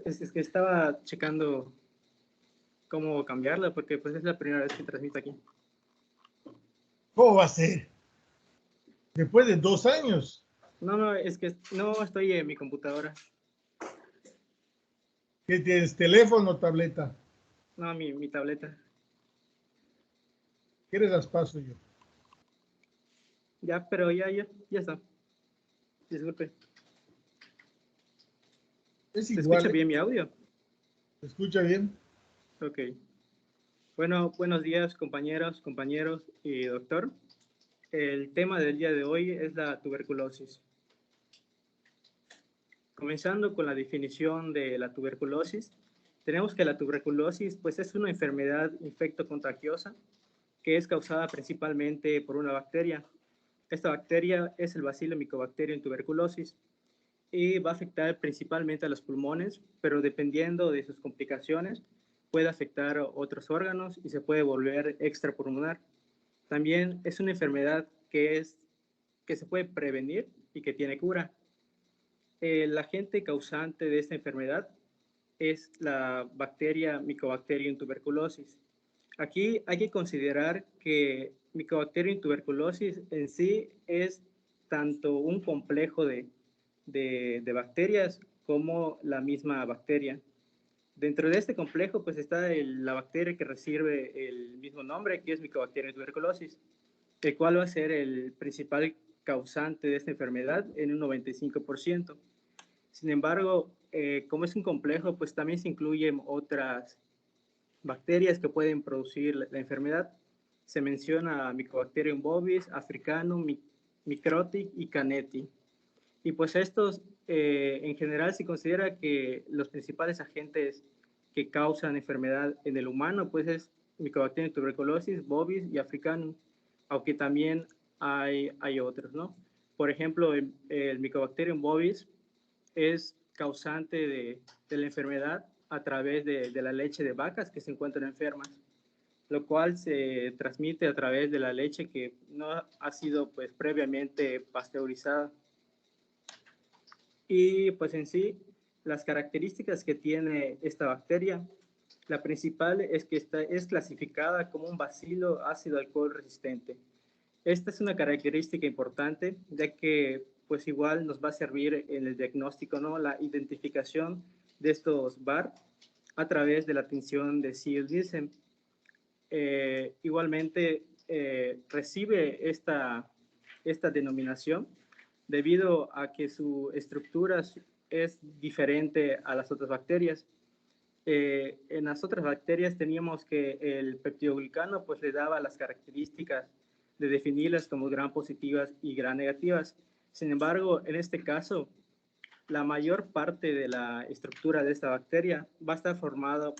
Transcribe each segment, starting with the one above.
Es que estaba checando cómo cambiarla porque pues es la primera vez que transmito aquí. ¿Cómo va a ser? Después de 2 años. No, es que no estoy en mi computadora. ¿Qué tienes? ¿Teléfono o tableta? No, mi tableta. ¿Quieres las paso yo? Ya, pero ya está. Disculpe. Es ¿Se escucha igual, bien mi audio? ¿se escucha bien? Ok. Bueno, buenos días, compañeros y doctor. El tema del día de hoy es la tuberculosis. Comenzando con la definición de la tuberculosis, tenemos que la tuberculosis pues, es una enfermedad infectocontagiosa que es causada principalmente por una bacteria. Esta bacteria es el Bacillus Mycobacterium tuberculosis y va a afectar principalmente a los pulmones, pero dependiendo de sus complicaciones, puede afectar a otros órganos y se puede volver extrapulmonar. También es una enfermedad que se puede prevenir y que tiene cura. El agente causante de esta enfermedad es la bacteria Mycobacterium tuberculosis. Aquí hay que considerar que Mycobacterium tuberculosis en sí es tanto un complejo de bacterias como la misma bacteria. Dentro de este complejo pues está la bacteria que recibe el mismo nombre, que es Mycobacterium tuberculosis, el cual va a ser el principal causante de esta enfermedad en un 95%. Sin embargo, como es un complejo, pues también se incluyen otras bacterias que pueden producir la enfermedad. Se menciona Mycobacterium bovis, africanum, microtic y caneti. Y pues estos, en general, se considera que los principales agentes que causan enfermedad en el humano, pues es Mycobacterium tuberculosis, bovis y africanum, aunque también hay otros, ¿no? Por ejemplo, el Mycobacterium bovis es causante de la enfermedad a través de la leche de vacas que se encuentran enfermas, lo cual se transmite a través de la leche que no ha sido pues previamente pasteurizada. Y pues en sí, las características que tiene esta bacteria, la principal es que es clasificada como un bacilo ácido alcohol resistente. Esta es una característica importante, ya que pues igual nos va a servir en el diagnóstico, ¿no? La identificación de estos VAR a través de la tinción de Ziel-Nielsen. Igualmente recibe esta denominación debido a que su estructura es diferente a las otras bacterias. En las otras bacterias teníamos que el peptidoglicano pues le daba las características de definirlas como gram positivas y gram negativas. Sin embargo, en este caso, la mayor parte de la estructura de esta bacteria va a estar formado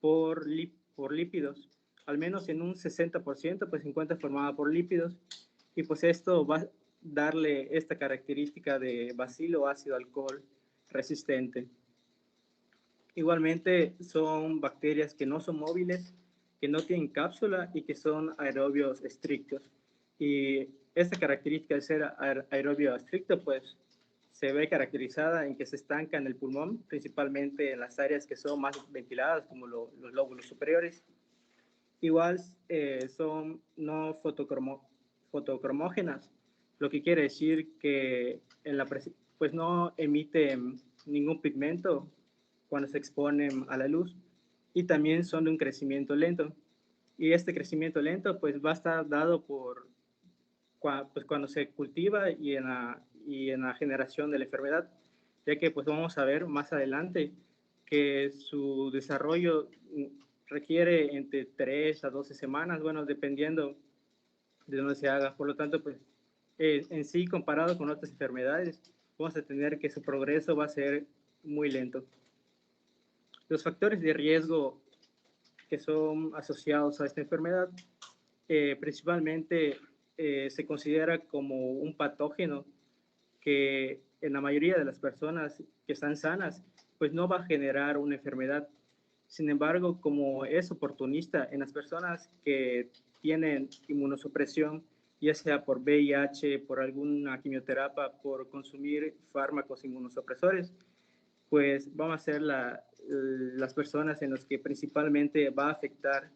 por lípidos. Al menos en un 60% pues se encuentra formada por lípidos y pues esto va a darle esta característica de bacilo ácido alcohol resistente. Igualmente son bacterias que no son móviles, que no tienen cápsula y que son aerobios estrictos. Y esta característica de ser aerobio estricto pues se ve caracterizada en que se estanca en el pulmón, principalmente en las áreas que son más ventiladas, como los lóbulos superiores. Igual son no fotocromógenas, lo que quiere decir que pues no emiten ningún pigmento cuando se exponen a la luz y también son de un crecimiento lento. Y este crecimiento lento pues va a estar dado pues, cuando se cultiva y en la generación de la enfermedad, ya que pues vamos a ver más adelante que su desarrollo requiere entre 3 a 12 semanas, bueno, dependiendo de dónde se haga. Por lo tanto, pues en sí, comparado con otras enfermedades, vamos a tener que su progreso va a ser muy lento. Los factores de riesgo que son asociados a esta enfermedad principalmente se considera como un patógeno que en la mayoría de las personas que están sanas, pues no va a generar una enfermedad. Sin embargo, como es oportunista en las personas que tienen inmunosupresión ya sea por VIH, por alguna quimioterapia, por consumir fármacos inmunosupresores, pues van a ser las personas en las que principalmente va a afectar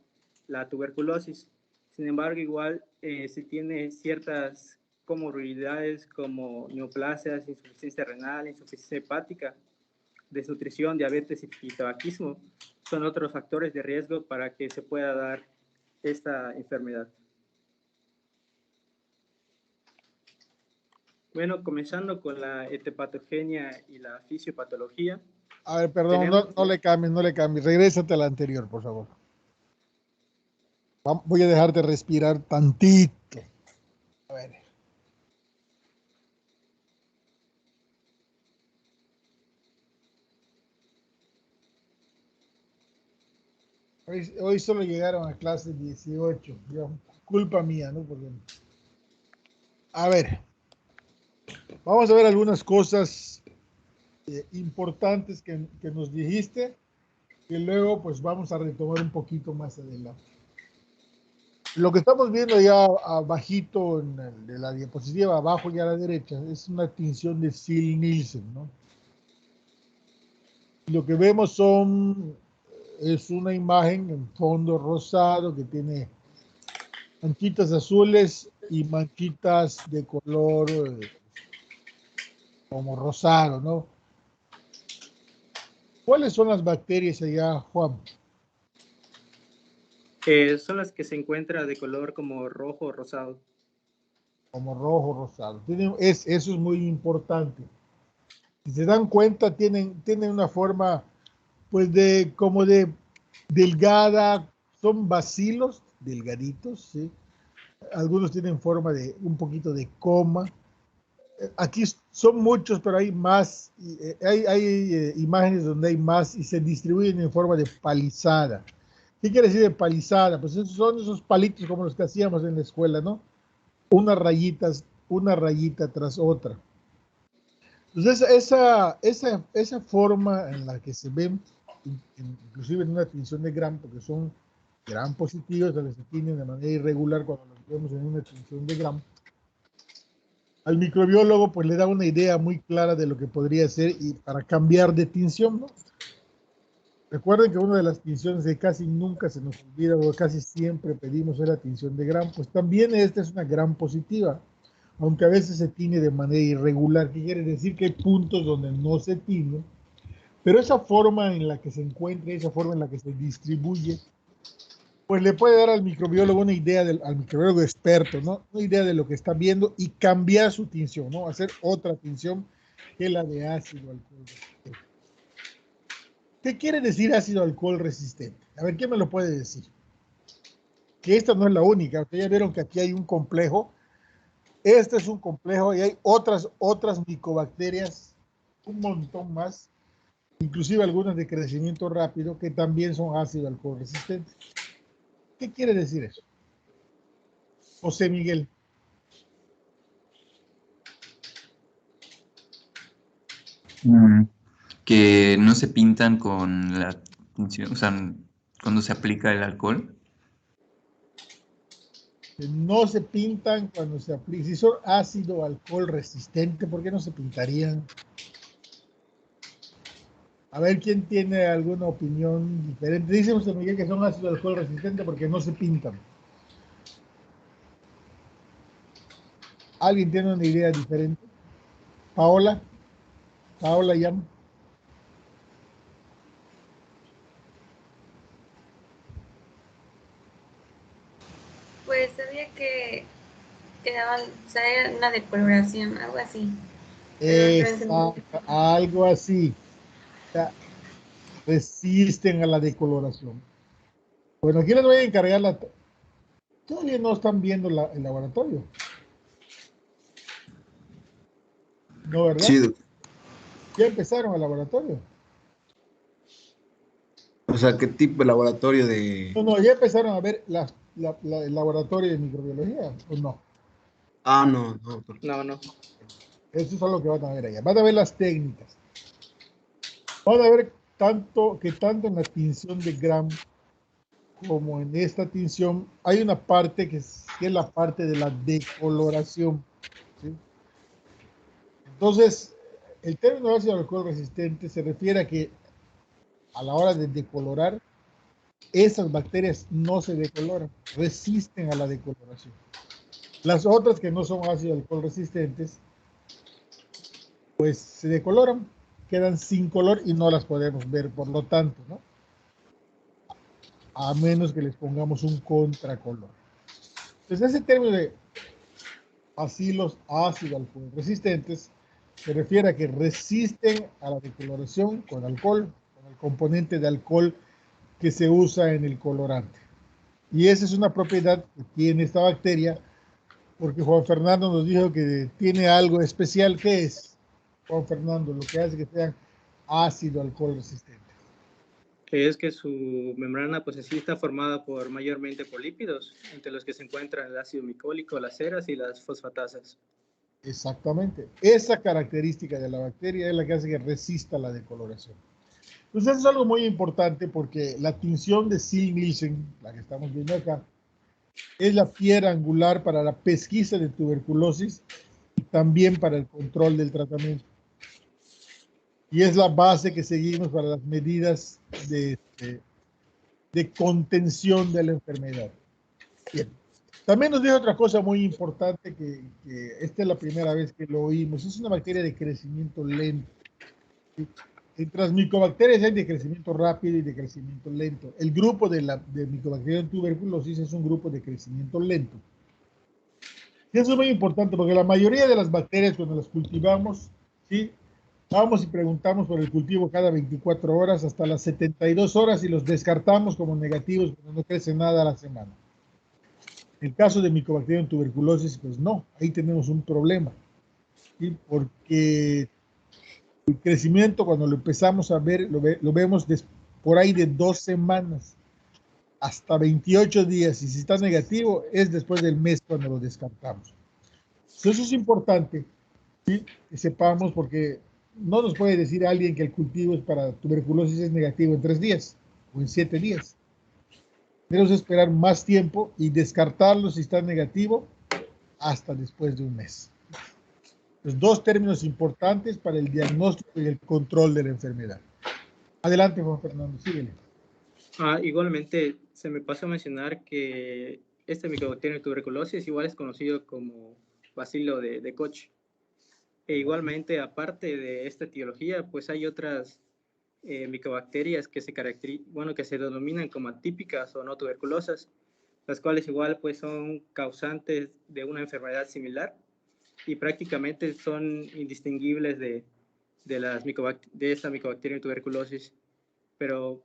la tuberculosis. Sin embargo, igual si tiene ciertas comorbilidades como neoplasias, insuficiencia renal, insuficiencia hepática, desnutrición, diabetes y tabaquismo, son otros factores de riesgo para que se pueda dar esta enfermedad. Bueno, comenzando con la hepatogenia y la fisiopatología. A ver, perdón, no le cambies. Regrésate a la anterior, por favor. Voy a dejarte respirar tantito. A ver. Hoy solo llegaron a clase 18. Culpa mía, ¿no? Porque... A ver. Vamos a ver algunas cosas importantes que nos dijiste, que luego pues vamos a retomar un poquito más adelante. Lo que estamos viendo ya abajito de la diapositiva, abajo y a la derecha, es una tinción de Ziehl-Neelsen, ¿no? Lo que vemos es una imagen en fondo rosado que tiene manchitas azules y manchitas de color como rosado, ¿no? ¿Cuáles son las bacterias allá, Juan? Son las que se encuentran de color como rojo o rosado. Como rojo rosado. Eso es muy importante. Si se dan cuenta, tienen una forma, pues, como de delgada, son bacilos, delgaditos, ¿sí? Algunos tienen forma de un poquito de coma. Aquí son muchos, pero hay más, hay imágenes donde hay más y se distribuyen en forma de palizada. ¿Qué quiere decir de palizada? Pues esos son esos palitos como los que hacíamos en la escuela, ¿no? Unas rayitas, una rayita tras otra. Entonces, esa forma en la que se ven, inclusive en una tinción de Gram, porque son Gram positivos, que se tienen de manera irregular cuando los vemos en una tinción de Gram, al microbiólogo pues le da una idea muy clara de lo que podría ser y para cambiar de tinción, ¿no? Recuerden que una de las tinciones que casi nunca se nos olvida o casi siempre pedimos es la tinción de Gram, pues también esta es una Gram positiva, aunque a veces se tiñe de manera irregular, que quiere decir que hay puntos donde no se tiñe, pero esa forma en la que se encuentra, esa forma en la que se distribuye, pues le puede dar al microbiólogo una idea, al microbiólogo experto, ¿no? Una idea de lo que está viendo y cambiar su tinción, ¿no? Hacer otra tinción que la de ácido alcohol resistente. ¿Qué quiere decir ácido alcohol resistente? A ver, ¿quién me lo puede decir? Que esta no es la única. Ustedes ya vieron que aquí hay un complejo. Este es un complejo y hay otras micobacterias, un montón más, inclusive algunas de crecimiento rápido, que también son ácido alcohol resistentes. ¿Qué quiere decir eso? José Miguel. Que no se pintan con la tinción, o sea, cuando se aplica el alcohol. Que no se pintan cuando se aplica. Si son ácido alcohol resistente, ¿por qué no se pintarían? A ver quién tiene alguna opinión diferente. Dice José Miguel que son ácido alcohol resistente porque no se pintan. ¿Alguien tiene una idea diferente? Paola llama. Pues sabía que quedaban, o sea, era una decoloración, algo así. Algo así. O sea, resisten a la decoloración. Bueno, aquí les voy a encargar la... Todavía no están viendo el laboratorio. ¿No, verdad? Sí, Ya empezaron el laboratorio. o sea, ¿qué tipo de laboratorio de...? No, ya empezaron a ver el laboratorio de microbiología, ¿o no? Ah, no, no. No. Eso es lo que van a ver allá. Van a ver las técnicas. Van a ver tanto en la tinción de Gram como en esta tinción, hay una parte que es la parte de la decoloración, ¿sí? Entonces, el término ácido alcohol resistente se refiere a que a la hora de decolorar, esas bacterias no se decoloran, resisten a la decoloración. Las otras que no son ácido alcohol resistentes, pues se decoloran, quedan sin color y no las podemos ver, por lo tanto, ¿no? A menos que les pongamos un contracolor. Entonces, ese término de bacilos ácido alcohol resistentes se refiere a que resisten a la decoloración con alcohol, con el componente de alcohol que se usa en el colorante. Y esa es una propiedad que tiene esta bacteria, porque Juan Fernando nos dijo que tiene algo especial. ¿Qué es, Juan Fernando, lo que hace que sean ácido alcohol resistentes? Que es que su membrana pues sí está formada por mayormente por lípidos, entre los que se encuentran el ácido micólico, las ceras y las fosfatasas. Exactamente. Esa característica de la bacteria es la que hace que resista la decoloración. Entonces, eso es algo muy importante porque la tinción de Ziehl-Neelsen, la que estamos viendo acá, es la piedra angular para la pesquisa de tuberculosis y también para el control del tratamiento. Y es la base que seguimos para las medidas de contención de la enfermedad. Bien. También nos dijo otra cosa muy importante que esta es la primera vez que lo oímos. Es una bacteria de crecimiento lento. Entre las micobacterias hay de crecimiento rápido y de crecimiento lento. El grupo de Mycobacterium tuberculosis es un grupo de crecimiento lento. Y eso es muy importante porque la mayoría de las bacterias cuando las cultivamos, ¿sí? Vamos y preguntamos por el cultivo cada 24 horas hasta las 72 horas y los descartamos como negativos porque no crece nada a la semana. En el caso de Mycobacterium tuberculosis, pues no, ahí tenemos un problema, ¿sí? Porque el crecimiento, cuando lo empezamos a ver, lo vemos por ahí de 2 semanas hasta 28 días. Y si está negativo, es después del mes cuando lo descartamos. Eso es importante, ¿sí? Que sepamos, porque no nos puede decir alguien que el cultivo es para tuberculosis es negativo en 3 días o en 7 días. Tenemos que esperar más tiempo y descartarlo si está negativo hasta después de un mes. Los 2 términos importantes para el diagnóstico y el control de la enfermedad. Adelante, Juan Fernando, síguele. Igualmente, se me pasó a mencionar que este Mycobacterium tuberculosis igual es conocido como bacilo de Koch. E igualmente, aparte de esta etiología, pues hay otras micobacterias que que se denominan como atípicas o no tuberculosas, las cuales igual pues son causantes de una enfermedad similar y prácticamente son indistinguibles de esta Mycobacterium tuberculosis, pero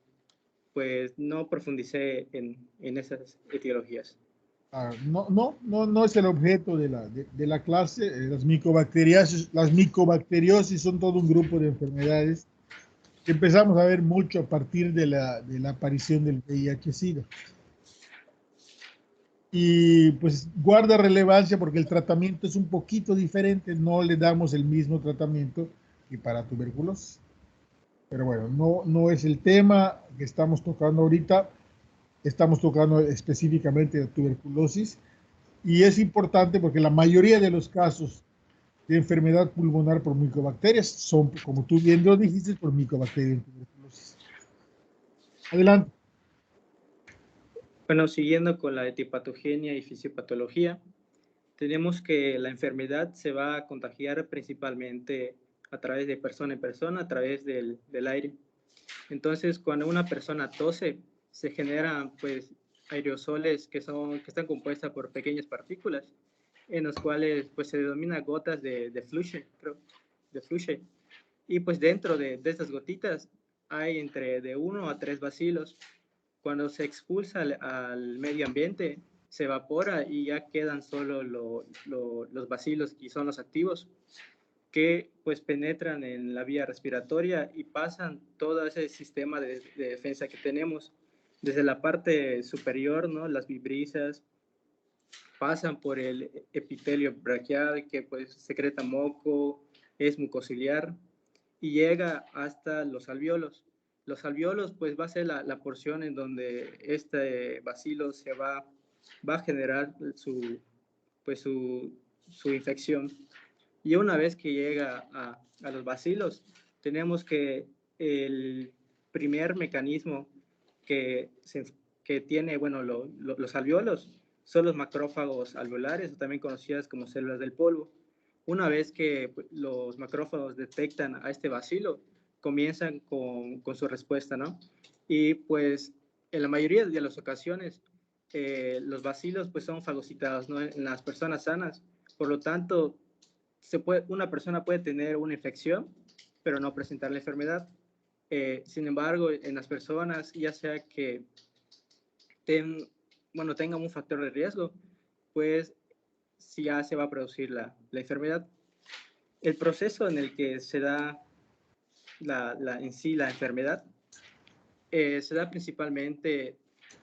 pues no profundicé en esas etiologías. No es el objeto de la clase. Las micobacteriosis son todo un grupo de enfermedades que empezamos a ver mucho a partir de la aparición del VIH-Sida. Y pues guarda relevancia porque el tratamiento es un poquito diferente, no le damos el mismo tratamiento que para tuberculosis. Pero bueno, no es el tema que estamos tocando ahorita. Estamos tocando específicamente la tuberculosis y es importante porque la mayoría de los casos de enfermedad pulmonar por micobacterias son, como tú bien lo dijiste, por Mycobacterium tuberculosis. Adelante. Bueno, siguiendo con la etiopatogenia y fisiopatología, tenemos que la enfermedad se va a contagiar principalmente a través de persona en persona, a través del aire. Entonces, cuando una persona tose, se generan pues aerosoles que están compuestas por pequeñas partículas, en los cuales pues se denomina gotas de fluche, de fluche. Y pues dentro de estas gotitas hay entre de 1 a 3 bacilos. Cuando se expulsa al medio ambiente, se evapora y ya quedan solo los bacilos y son los activos que pues penetran en la vía respiratoria y pasan todo ese sistema de defensa que tenemos desde la parte superior, ¿no? Las vibrisas pasan por el epitelio braquial que pues secreta moco, es mucociliar y llega hasta los alvéolos. Los alvéolos, pues va a ser la porción en donde este bacilo va a generar su infección. Y una vez que llega a los bacilos, tenemos que el primer mecanismo que tiene, bueno, los alvéolos son los macrófagos alveolares, también conocidas como células del polvo. Una vez que los macrófagos detectan a este bacilo, comienzan con su respuesta, ¿no? Y pues en la mayoría de las ocasiones, los bacilos pues son fagocitados, ¿no? En las personas sanas. Por lo tanto, una persona puede tener una infección, pero no presentar la enfermedad. Sin embargo, en las personas, ya sea que tengan un factor de riesgo, pues sí ya se va a producir la enfermedad. El proceso en el que se da en sí la enfermedad se da principalmente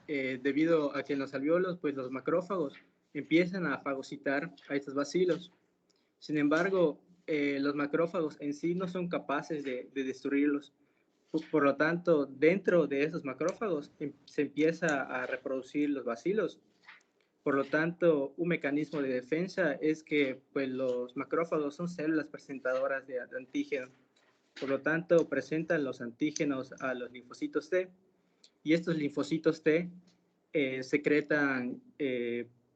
debido a que en los alvéolos, pues los macrófagos empiezan a fagocitar a estos bacilos. Sin embargo, los macrófagos en sí no son capaces de destruirlos. Por lo tanto, dentro de esos macrófagos se empieza a reproducir los bacilos. Por lo tanto, un mecanismo de defensa es que pues, los macrófagos son células presentadoras de antígenos. Por lo tanto, presentan los antígenos a los linfocitos T, y estos linfocitos T secretan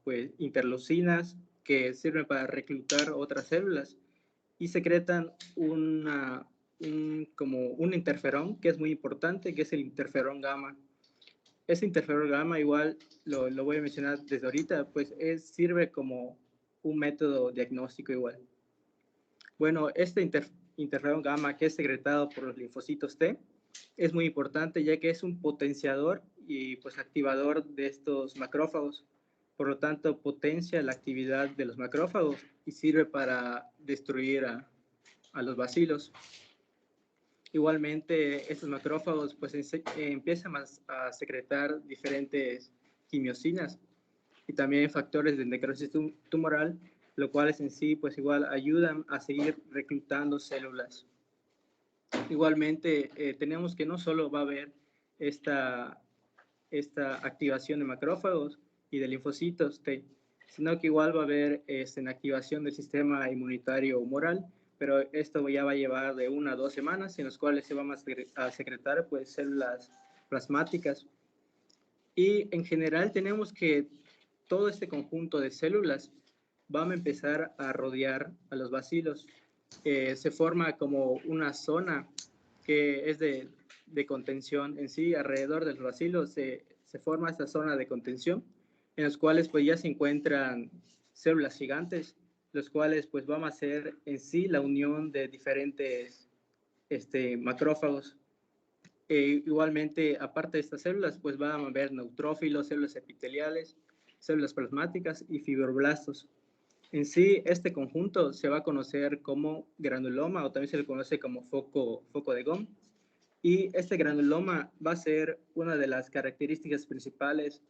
pues, interleucinas que sirven para reclutar otras células, y secretan como un interferón que es muy importante, que es el interferón gamma. Ese interferón gamma, igual lo voy a mencionar desde ahorita, pues sirve como un método diagnóstico igual. Bueno, este interferón gamma, que es secretado por los linfocitos T, es muy importante, ya que es un potenciador y pues activador de estos macrófagos. Por lo tanto, potencia la actividad de los macrófagos y sirve para destruir a los bacilos. Igualmente, estos macrófagos pues empiezan a secretar diferentes quimiosinas y también factores de necrosis tumoral, lo cual en sí pues igual ayudan a seguir reclutando células. Igualmente, tenemos que no solo va a haber esta activación de macrófagos y de linfocitos T, sino que igual va a haber una activación del sistema inmunitario humoral, pero esto ya va a llevar de 1 a 2 semanas, en las cuales se van a secretar pues, células plasmáticas. Y en general tenemos que todo este conjunto de células van a empezar a rodear a los bacilos. Se forma como una zona que es de contención en sí. Alrededor del bacilo se forma esta zona de contención, en las cuales pues ya se encuentran células gigantes, los cuales pues van a hacer en sí la unión de diferentes macrófagos. Igualmente, aparte de estas células, pues van a haber neutrófilos, células epiteliales, células plasmáticas y fibroblastos. En sí, este conjunto se va a conocer como granuloma, o también se le conoce como foco de Gaume. Y este granuloma va a ser una de las características principales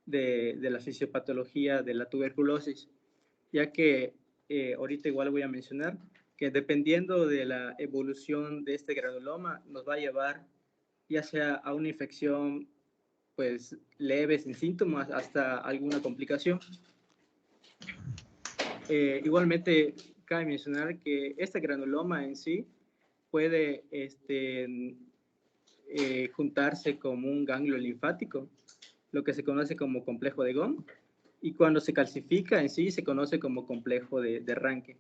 de la fisiopatología de la tuberculosis, ya que ahorita igual voy a mencionar que dependiendo de la evolución de este granuloma, nos va a llevar ya sea a una infección pues leve, sin síntomas, hasta alguna complicación. Igualmente, cabe mencionar que este granuloma en sí puede juntarse como un ganglio linfático, lo que se conoce como complejo de Gaume, y cuando se calcifica en sí se conoce como complejo de Ranke,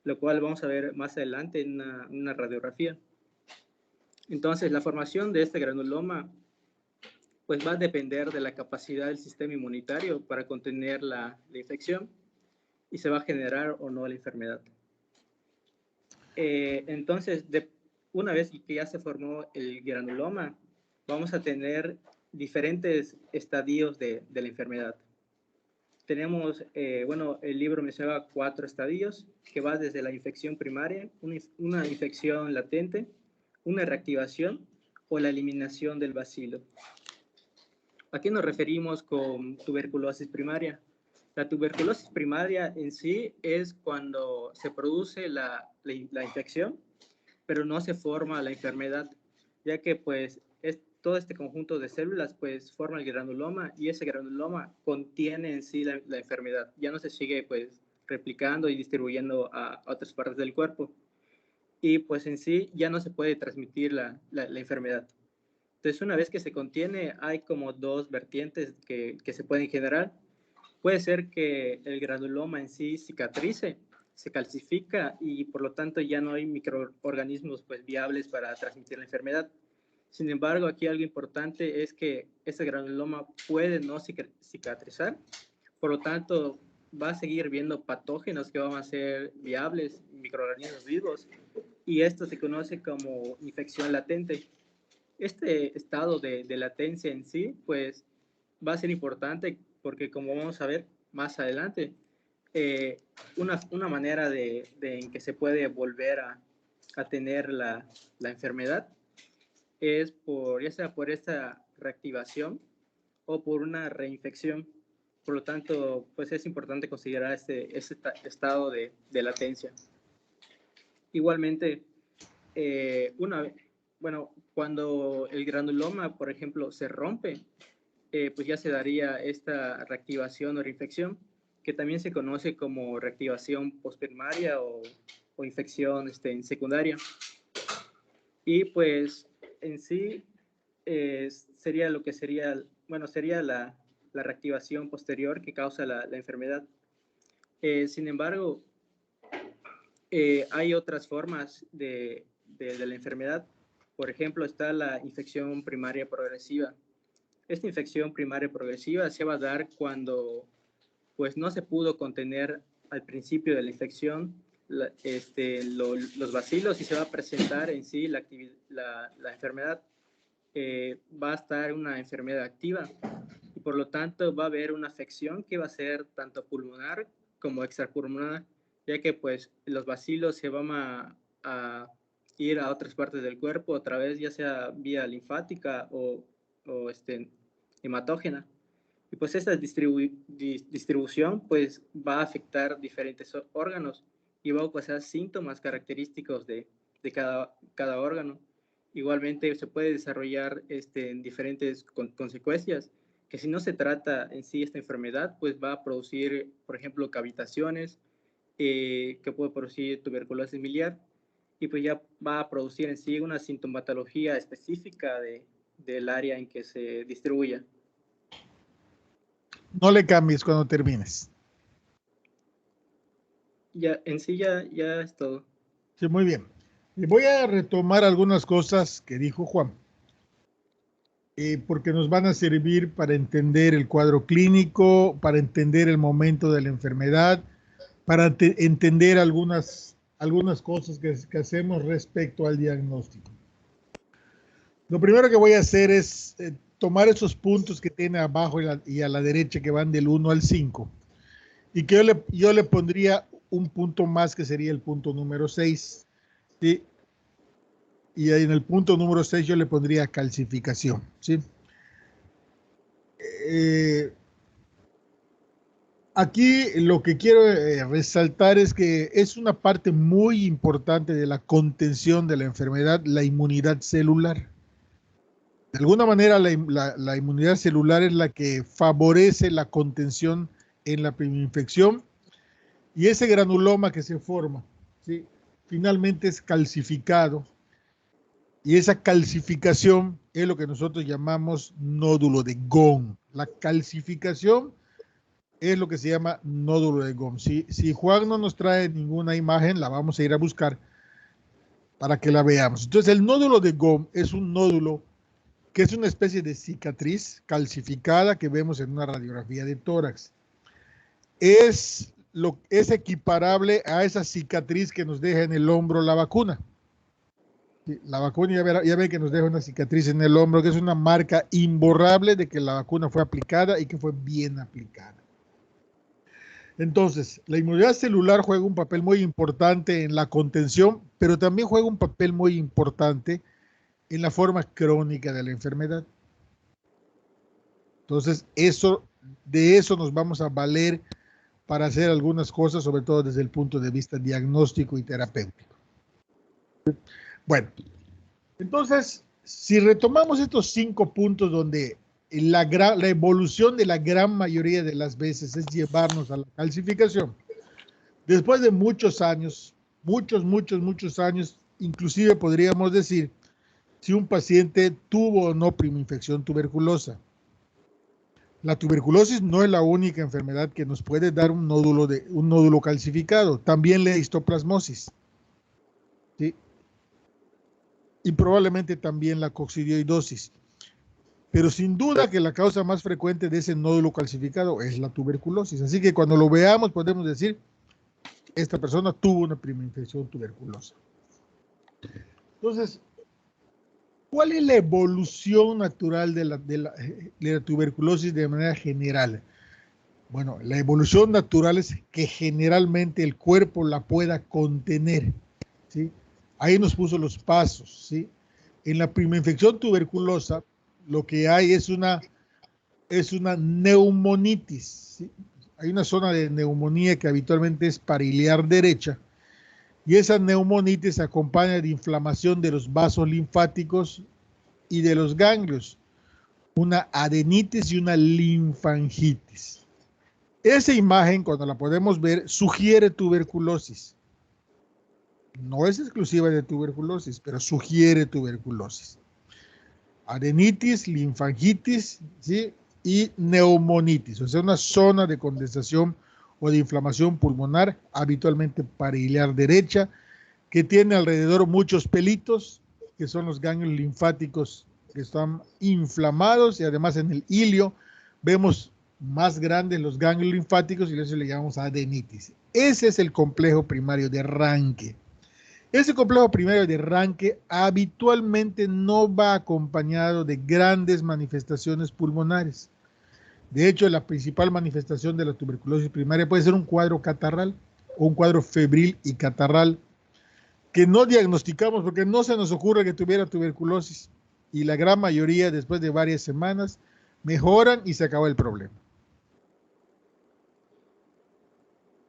lo cual vamos a ver más adelante en una radiografía. Entonces, la formación de este granuloma pues va a depender de la capacidad del sistema inmunitario para contener la infección, y se va a generar o no la enfermedad. Entonces, una vez que ya se formó el granuloma, vamos a tener diferentes estadios de la enfermedad. Tenemos, el libro menciona 4 estadios, que va desde la infección primaria, una infección latente, una reactivación o la eliminación del bacilo. ¿A qué nos referimos con tuberculosis primaria? La tuberculosis primaria en sí es cuando se produce la infección, pero no se forma la enfermedad, ya que pues todo este conjunto de células pues forma el granuloma y ese granuloma contiene en sí la enfermedad. Ya no se sigue pues replicando y distribuyendo a otras partes del cuerpo. Y pues en sí ya no se puede transmitir la enfermedad. Entonces, una vez que se contiene, hay como dos vertientes que se pueden generar. Puede ser que el granuloma en sí cicatrice, se calcifica y por lo tanto ya no hay microorganismos pues viables para transmitir la enfermedad. Sin embargo, aquí algo importante es que ese granuloma puede no cicatrizar, por lo tanto va a seguir viendo patógenos que van a ser viables, microorganismos vivos, y esto se conoce como infección latente. Este estado de latencia en sí, pues va a ser importante porque como vamos a ver más adelante, una manera en que se puede volver a tener la enfermedad es ya sea por esta reactivación o por una reinfección. Por lo tanto, pues es importante considerar ese estado de latencia. Igualmente, cuando el granuloma, por ejemplo, se rompe, pues ya se daría esta reactivación o reinfección, que también se conoce como reactivación postprimaria o infección en secundaria. Y pues en sí sería lo que sería la reactivación posterior que causa la enfermedad. Sin embargo, hay otras formas de la enfermedad. Por ejemplo, está la infección primaria progresiva. Esta infección primaria progresiva se va a dar cuando pues, no se pudo contener al principio de la infección los bacilos y se va a presentar en sí la enfermedad. Va a estar una enfermedad activa y por lo tanto va a haber una afección que va a ser tanto pulmonar como extrapulmonar, ya que pues los bacilos se van a ir a otras partes del cuerpo a través ya sea vía linfática o hematógena. Y pues esta distribución pues va a afectar diferentes órganos y va a causar síntomas característicos de cada órgano. Igualmente se puede desarrollar en diferentes consecuencias, que si no se trata en sí esta enfermedad, pues va a producir, por ejemplo, cavitaciones, que puede producir tuberculosis miliar, y pues ya va a producir en sí una sintomatología específica del área en que se distribuya. No le cambies cuando termines. Ya, en sí ya es todo. Sí, muy bien. Y voy a retomar algunas cosas que dijo Juan, porque nos van a servir para entender el cuadro clínico, para entender el momento de la enfermedad, para entender algunas cosas que hacemos respecto al diagnóstico. Lo primero que voy a hacer es tomar esos puntos que tiene abajo y a la derecha que van del 1 al 5 y que yo le pondría un punto más que sería el punto número 6. ¿Sí? Y en el punto número 6 yo le pondría calcificación. ¿Sí? Aquí lo que quiero resaltar es que es una parte muy importante de la contención de la enfermedad, la inmunidad celular. De alguna manera la inmunidad celular es la que favorece la contención en la primera infección y ese granuloma que se forma, ¿sí? Finalmente es calcificado y esa calcificación es lo que nosotros llamamos nódulo de Gone. La calcificación es lo que se llama nódulo de Gone. Si Juan no nos trae ninguna imagen, la vamos a ir a buscar para que la veamos. Entonces el nódulo de Gone es un nódulo que es una especie de cicatriz calcificada que vemos en una radiografía de tórax. Es equiparable a esa cicatriz que nos deja en el hombro la vacuna. La vacuna ya ve que nos deja una cicatriz en el hombro, que es una marca imborrable de que la vacuna fue aplicada y que fue bien aplicada. Entonces, la inmunidad celular juega un papel muy importante en la contención, pero también juega un papel muy importante en la forma crónica de la enfermedad. Entonces, de eso nos vamos a valer para hacer algunas cosas, sobre todo desde el punto de vista diagnóstico y terapéutico. Bueno, entonces, si retomamos estos 5 puntos donde la evolución de la gran mayoría de las veces es llevarnos a la calcificación, después de muchos años, muchos años, inclusive podríamos decir si un paciente tuvo o no primoinfección tuberculosa. La tuberculosis no es la única enfermedad que nos puede dar un nódulo calcificado, también la histoplasmosis, ¿sí? Y probablemente también la coccidioidosis. Pero sin duda que la causa más frecuente de ese nódulo calcificado es la tuberculosis. Así que cuando lo veamos podemos decir, esta persona tuvo una primoinfección tuberculosa. Entonces, ¿cuál es la evolución natural de la tuberculosis de manera general? Bueno, la evolución natural es que generalmente el cuerpo la pueda contener, ¿sí? Ahí nos puso los pasos, ¿sí? En la primoinfección tuberculosa, lo que hay es una neumonitis, ¿sí? Hay una zona de neumonía que habitualmente es pariliar derecha, y esa neumonitis se acompaña de inflamación de los vasos linfáticos y de los ganglios, una adenitis y una linfangitis. Esa imagen, cuando la podemos ver, sugiere tuberculosis. No es exclusiva de tuberculosis, pero sugiere tuberculosis. Adenitis, linfangitis, ¿sí? Y neumonitis, o sea, una zona de condensación o de inflamación pulmonar, habitualmente pariliar derecha, que tiene alrededor muchos pelitos, que son los ganglios linfáticos que están inflamados, y además en el ilio vemos más grandes los ganglios linfáticos y eso le llamamos adenitis. Ese es el complejo primario de Ranke. Ese complejo primario de Ranke habitualmente no va acompañado de grandes manifestaciones pulmonares. De hecho, la principal manifestación de la tuberculosis primaria puede ser un cuadro catarral o un cuadro febril y catarral que no diagnosticamos porque no se nos ocurre que tuviera tuberculosis, y la gran mayoría después de varias semanas mejoran y se acaba el problema.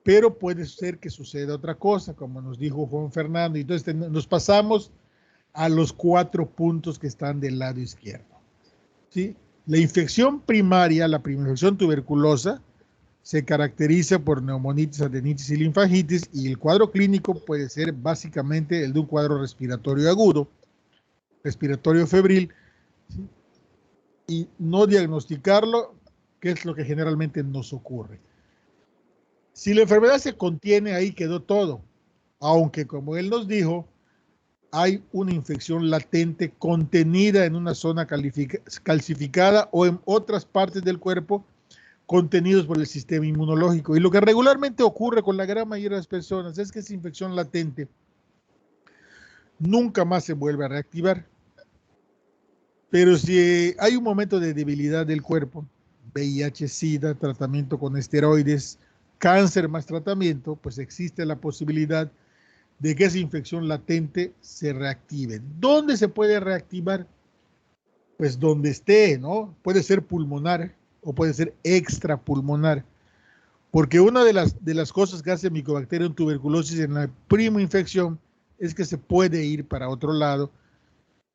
Pero puede ser que suceda otra cosa, como nos dijo Juan Fernando. Entonces nos pasamos a los 4 puntos que están del lado izquierdo, ¿sí? La infección primaria, la primoinfección tuberculosa, se caracteriza por neumonitis, adenitis y linfangitis, y el cuadro clínico puede ser básicamente el de un cuadro respiratorio agudo, respiratorio febril, ¿sí? Y no diagnosticarlo, que es lo que generalmente nos ocurre. Si la enfermedad se contiene, ahí quedó todo, aunque como él nos dijo, hay una infección latente contenida en una zona calcificada o en otras partes del cuerpo contenidos por el sistema inmunológico. Y lo que regularmente ocurre con la gran mayoría de las personas es que esa infección latente nunca más se vuelve a reactivar. Pero si hay un momento de debilidad del cuerpo, VIH, SIDA, tratamiento con esteroides, cáncer más tratamiento, pues existe la posibilidad de que esa infección latente se reactive. ¿Dónde se puede reactivar? Pues donde esté, ¿no? Puede ser pulmonar o puede ser extrapulmonar. Porque una de las cosas que hace Mycobacterium tuberculosis en la primoinfección es que se puede ir para otro lado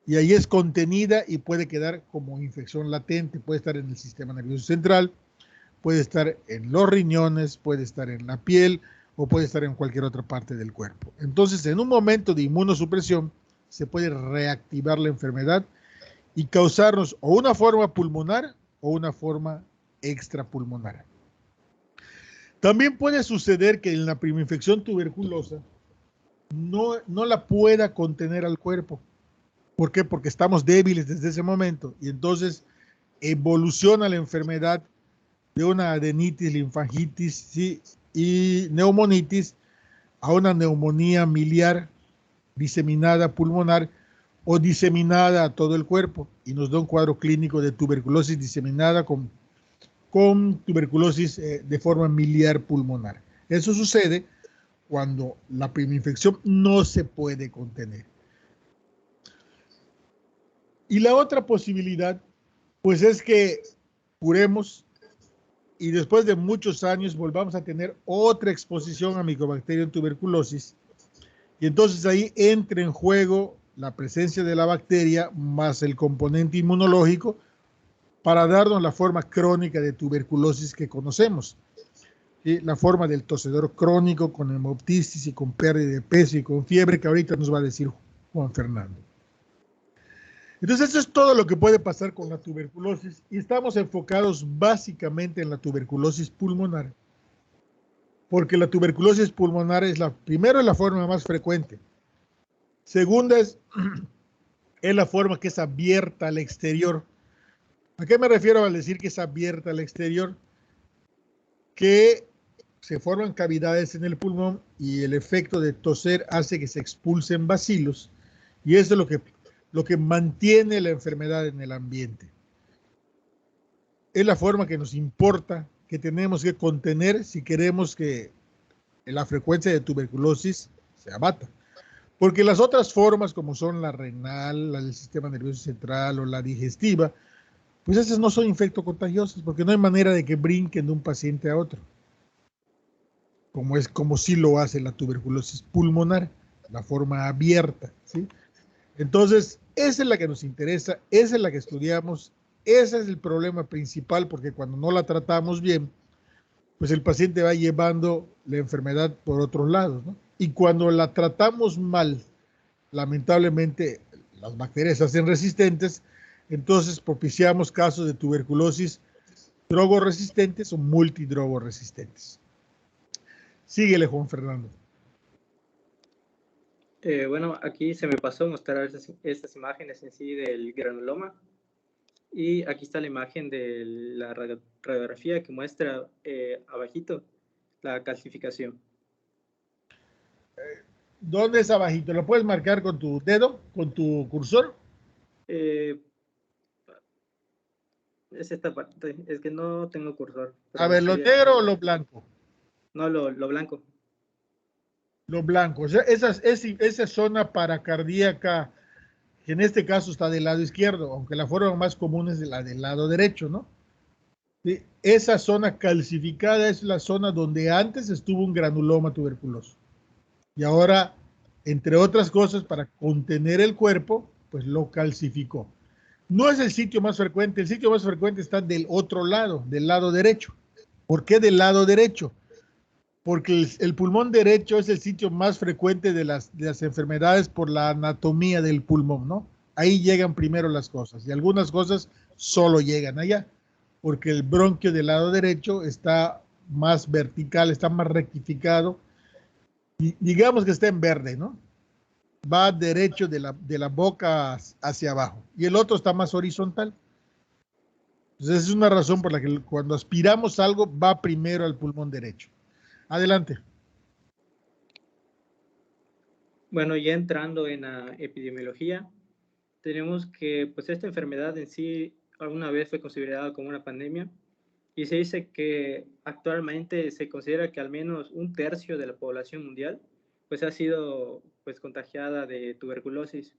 y ahí es contenida y puede quedar como infección latente. Puede estar en el sistema nervioso central, puede estar en los riñones, puede estar en la piel o puede estar en cualquier otra parte del cuerpo. Entonces, en un momento de inmunosupresión, se puede reactivar la enfermedad y causarnos o una forma pulmonar o una forma extrapulmonar. También puede suceder que en la primoinfección tuberculosa no la pueda contener al cuerpo. ¿Por qué? Porque estamos débiles desde ese momento y entonces evoluciona la enfermedad de una adenitis, linfangitis, ¿sí? Y neumonitis a una neumonía miliar diseminada pulmonar o diseminada a todo el cuerpo y nos da un cuadro clínico de tuberculosis diseminada con tuberculosis de forma miliar pulmonar. Eso sucede cuando la primoinfección no se puede contener. Y la otra posibilidad, pues es que curemos y después de muchos años volvamos a tener otra exposición a Mycobacterium tuberculosis y entonces ahí entra en juego la presencia de la bacteria más el componente inmunológico para darnos la forma crónica de tuberculosis que conocemos. ¿Sí? La forma del tosedor crónico con hemoptisis y con pérdida de peso y con fiebre, que ahorita nos va a decir Juan Fernando. Entonces, eso es todo lo que puede pasar con la tuberculosis y estamos enfocados básicamente en la tuberculosis pulmonar, porque la tuberculosis pulmonar primero es la forma más frecuente. Segunda es la forma que es abierta al exterior. ¿A qué me refiero al decir que es abierta al exterior? Que se forman cavidades en el pulmón y el efecto de toser hace que se expulsen bacilos y eso es lo que mantiene la enfermedad en el ambiente. Es la forma que nos importa, que tenemos que contener si queremos que la frecuencia de tuberculosis se abata. Porque las otras formas, como son la renal, la del sistema nervioso central o la digestiva, pues esas no son infectocontagiosas, porque no hay manera de que brinquen de un paciente a otro. Como sí lo hace la tuberculosis pulmonar, la forma abierta, ¿sí? Entonces, esa es la que nos interesa, esa es la que estudiamos, ese es el problema principal, porque cuando no la tratamos bien, pues el paciente va llevando la enfermedad por otros lados, ¿no? Y cuando la tratamos mal, lamentablemente las bacterias se hacen resistentes, entonces propiciamos casos de tuberculosis drogoresistentes o multidrogoresistentes. Síguele, Juan Fernando. Bueno, aquí se me pasó mostrar estas imágenes en sí del granuloma. Y aquí está la imagen de la radiografía que muestra abajito la calcificación. ¿Dónde es abajito? ¿Lo puedes marcar con tu dedo, con tu cursor? Es esta parte, es que no tengo cursor. A ver, ¿lo negro o lo blanco? No, lo blanco. Lo blanco. O sea, esa zona paracardíaca, que en este caso está del lado izquierdo, aunque la forma más común es la del lado derecho, ¿no? ¿Sí? Esa zona calcificada es la zona donde antes estuvo un granuloma tuberculoso. Y ahora, entre otras cosas, para contener el cuerpo, pues lo calcificó. No es el sitio más frecuente, el sitio más frecuente está del otro lado, del lado derecho. ¿Por qué del lado derecho? Porque el pulmón derecho es el sitio más frecuente de las enfermedades por la anatomía del pulmón, ¿no? Ahí llegan primero las cosas y algunas cosas solo llegan allá, porque el bronquio del lado derecho está más vertical, está más rectificado y digamos que está en verde, ¿no? Va derecho de la boca hacia abajo y el otro está más horizontal. Entonces, es una razón por la que cuando aspiramos algo va primero al pulmón derecho. Adelante. Bueno, ya entrando en la epidemiología, tenemos que pues esta enfermedad en sí alguna vez fue considerada como una pandemia y se dice que actualmente se considera que al menos 1/3 de la población mundial pues ha sido pues contagiada de tuberculosis.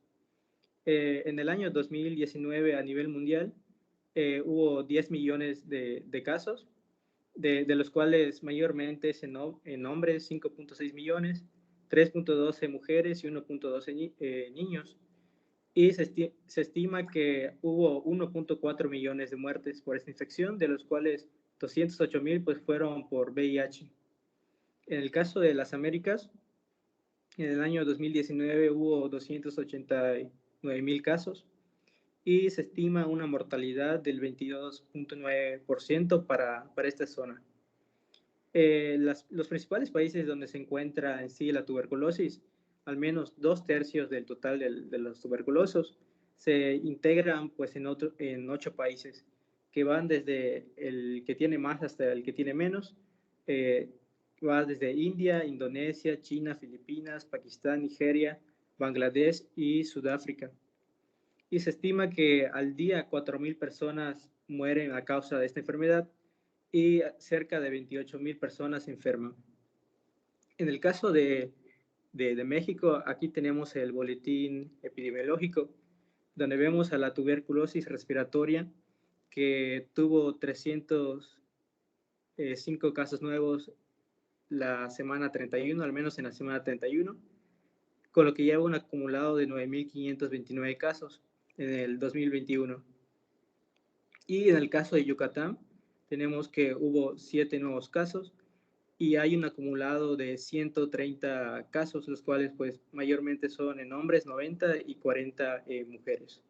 En el año 2019 a nivel mundial hubo 10 millones de casos, de los cuales mayormente es en hombres 5.6 millones, 3.12 mujeres y 1.12 niños. Y se estima que hubo 1.4 millones de muertes por esta infección, de los cuales 208,000 pues, fueron por VIH. En el caso de las Américas, en el año 2019 hubo 289,000 casos y se estima una mortalidad del 22.9% para esta zona. Los principales países donde se encuentra en sí la tuberculosis, al menos 2/3 del total de los tuberculosos, se integran pues en 8 países, que van desde el que tiene más hasta el que tiene menos. Va desde India, Indonesia, China, Filipinas, Pakistán, Nigeria, Bangladesh y Sudáfrica. Y se estima que al día 4,000 personas mueren a causa de esta enfermedad y cerca de 28,000 personas se enferman. En el caso de México, aquí tenemos el boletín epidemiológico, donde vemos a la tuberculosis respiratoria, que tuvo 305 casos nuevos la semana 31, al menos en la semana 31, con lo que lleva un acumulado de 9.529 casos en el 2021. Y en el caso de Yucatán, tenemos que hubo 7 nuevos casos y hay un acumulado de 130 casos, los cuales pues mayormente son en hombres 90 y 40 mujeres.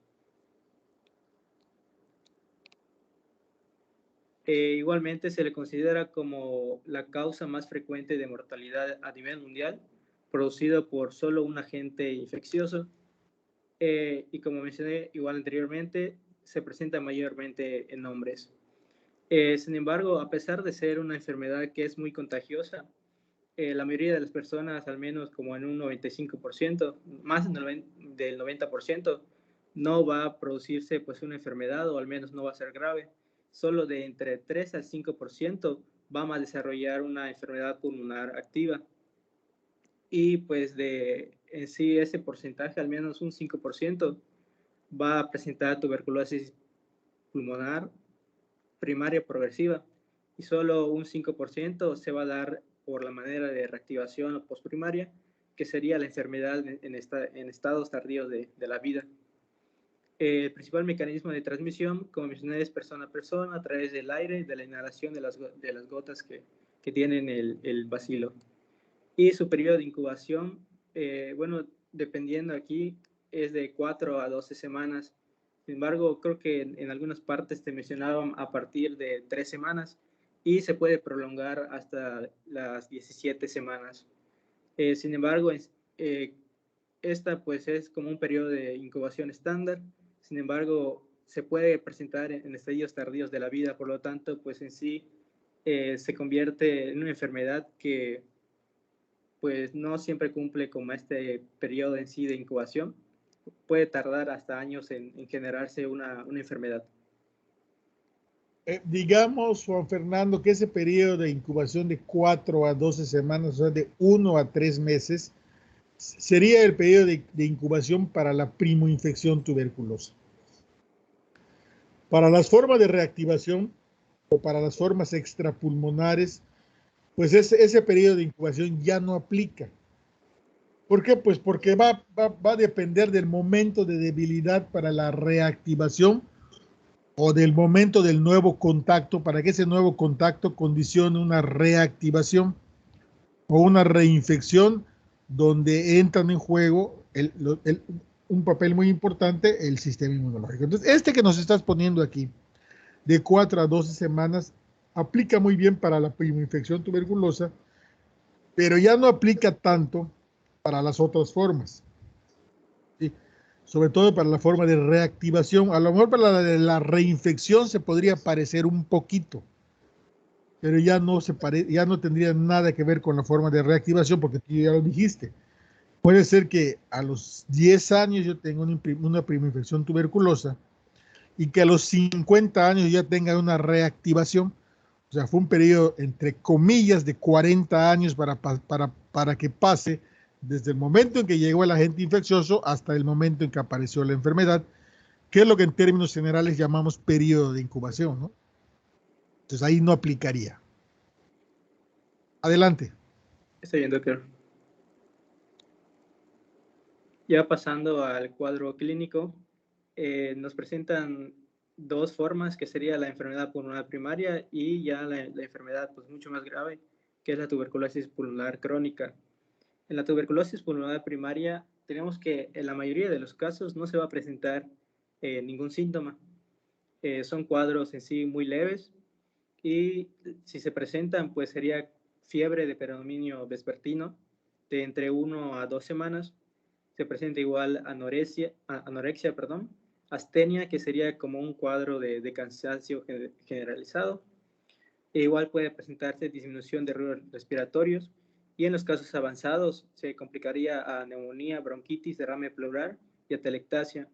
Igualmente se le considera como la causa más frecuente de mortalidad a nivel mundial, producido por solo un agente infeccioso. Y como mencioné igual anteriormente, se presenta mayormente en hombres. Sin embargo, a pesar de ser una enfermedad que es muy contagiosa, la mayoría de las personas, al menos como en un 95%, más del 90%, no va a producirse pues una enfermedad, o al menos no va a ser grave. Solo de entre 3 al 5% va a desarrollar una enfermedad pulmonar activa. Y pues en sí ese porcentaje, al menos un 5%, va a presentar tuberculosis pulmonar primaria progresiva, y solo un 5% se va a dar por la manera de reactivación o postprimaria, que sería la enfermedad en estados tardíos de la vida. El principal mecanismo de transmisión, como mencioné, es persona a persona a través del aire, de la inhalación de las gotas que tienen el bacilo. Y su periodo de incubación, bueno, dependiendo aquí, es de 4 a 12 semanas. Sin embargo, creo que en algunas partes te mencionaban a partir de 3 semanas y se puede prolongar hasta las 17 semanas. Sin embargo, esta pues es como un periodo de incubación estándar. Sin embargo, se puede presentar en estadios tardíos de la vida, por lo tanto, pues en sí se convierte en una enfermedad que pues no siempre cumple con este periodo en sí de incubación. Puede tardar hasta años en generarse una enfermedad. Digamos, Juan Fernando, que ese periodo de incubación de 4 a 12 semanas, o sea, de 1 a 3 meses, sería el periodo de incubación para la primoinfección tuberculosa. Para las formas de reactivación o para las formas extrapulmonares, pues ese periodo de incubación ya no aplica. ¿Por qué? Pues porque va a depender del momento de debilidad para la reactivación o del momento del nuevo contacto, para que ese nuevo contacto condicione una reactivación o una reinfección, donde entran en juego un papel muy importante el sistema inmunológico. Entonces, este que nos estás poniendo aquí, de 4 a 12 semanas, aplica muy bien para la primoinfección tuberculosa, pero ya no aplica tanto para las otras formas. ¿Sí? Sobre todo para la forma de reactivación. A lo mejor para la reinfección se podría parecer un poquito, pero ya no tendría nada que ver con la forma de reactivación, porque tú ya lo dijiste. Puede ser que a los 10 años yo tenga una primoinfección tuberculosa y que a los 50 años ya tenga una reactivación. O sea, fue un periodo, entre comillas, de 40 años para que pase desde el momento en que llegó el agente infeccioso hasta el momento en que apareció la enfermedad, que es lo que en términos generales llamamos periodo de incubación, ¿no? Entonces ahí no aplicaría. Adelante. Está bien, doctor. Ya pasando al cuadro clínico, nos presentan dos formas, que sería la enfermedad pulmonar primaria y ya la enfermedad pues mucho más grave, que es la tuberculosis pulmonar crónica. En la tuberculosis pulmonar primaria tenemos que en la mayoría de los casos no se va a presentar ningún síntoma. Son cuadros en sí muy leves, y si se presentan pues sería fiebre de predominio vespertino de entre 1 a 2 semanas. Se presenta igual anorexia, astenia, que sería como un cuadro de cansancio generalizado. E igual puede presentarse disminución de ruidos respiratorios, y en los casos avanzados se complicaría a neumonía, bronquitis, derrame pleural y atelectasia.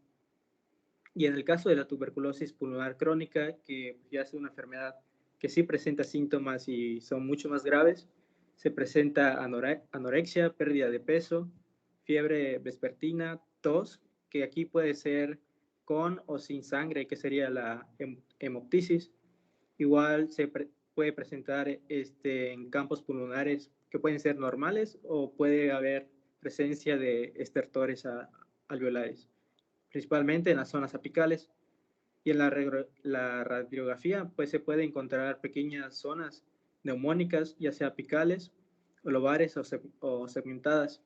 Y en el caso de la tuberculosis pulmonar crónica, que ya es una enfermedad que sí presenta síntomas y son mucho más graves, se presenta anorexia, pérdida de peso, fiebre vespertina, tos, que aquí puede ser con o sin sangre, que sería la hemoptisis. Igual puede presentar en campos pulmonares que pueden ser normales, o puede haber presencia de estertores alveolares, principalmente en las zonas apicales. Y en la radiografía pues se puede encontrar pequeñas zonas neumónicas, ya sea apicales, lobares o segmentadas.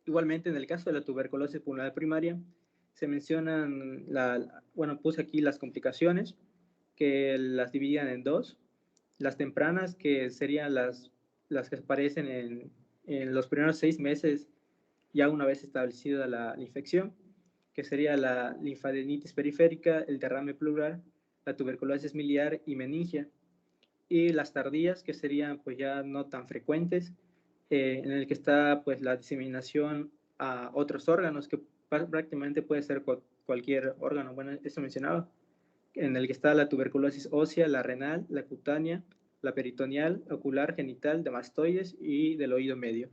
Igualmente en el caso de la tuberculosis pulmonar primaria se mencionan, bueno, puse aquí las complicaciones, que las dividían en dos. Las tempranas, que serían las que aparecen en los primeros 6 meses, ya una vez establecida la infección, que sería la linfadenitis periférica, el derrame pleural, la tuberculosis miliar y meningia. Y las tardías, que serían pues ya no tan frecuentes, en el que está pues la diseminación a otros órganos, que prácticamente puede ser cualquier órgano. Bueno, eso mencionaba, en el que está la tuberculosis ósea, la renal, la cutánea, la peritoneal, ocular, genital, de mastoides y del oído medio.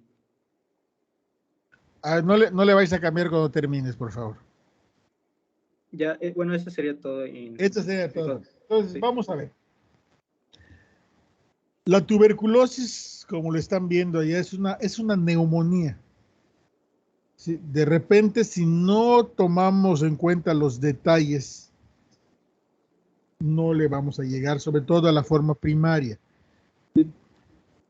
No le vais a cambiar cuando termines, por favor. Ya, bueno, eso sería todo. Esto sería todo. Entonces, sí. Vamos a ver. La tuberculosis, como lo están viendo allá, es una neumonía. Sí, de repente, si no tomamos en cuenta los detalles, no le vamos a llegar, sobre todo a la forma primaria. ¿Sí?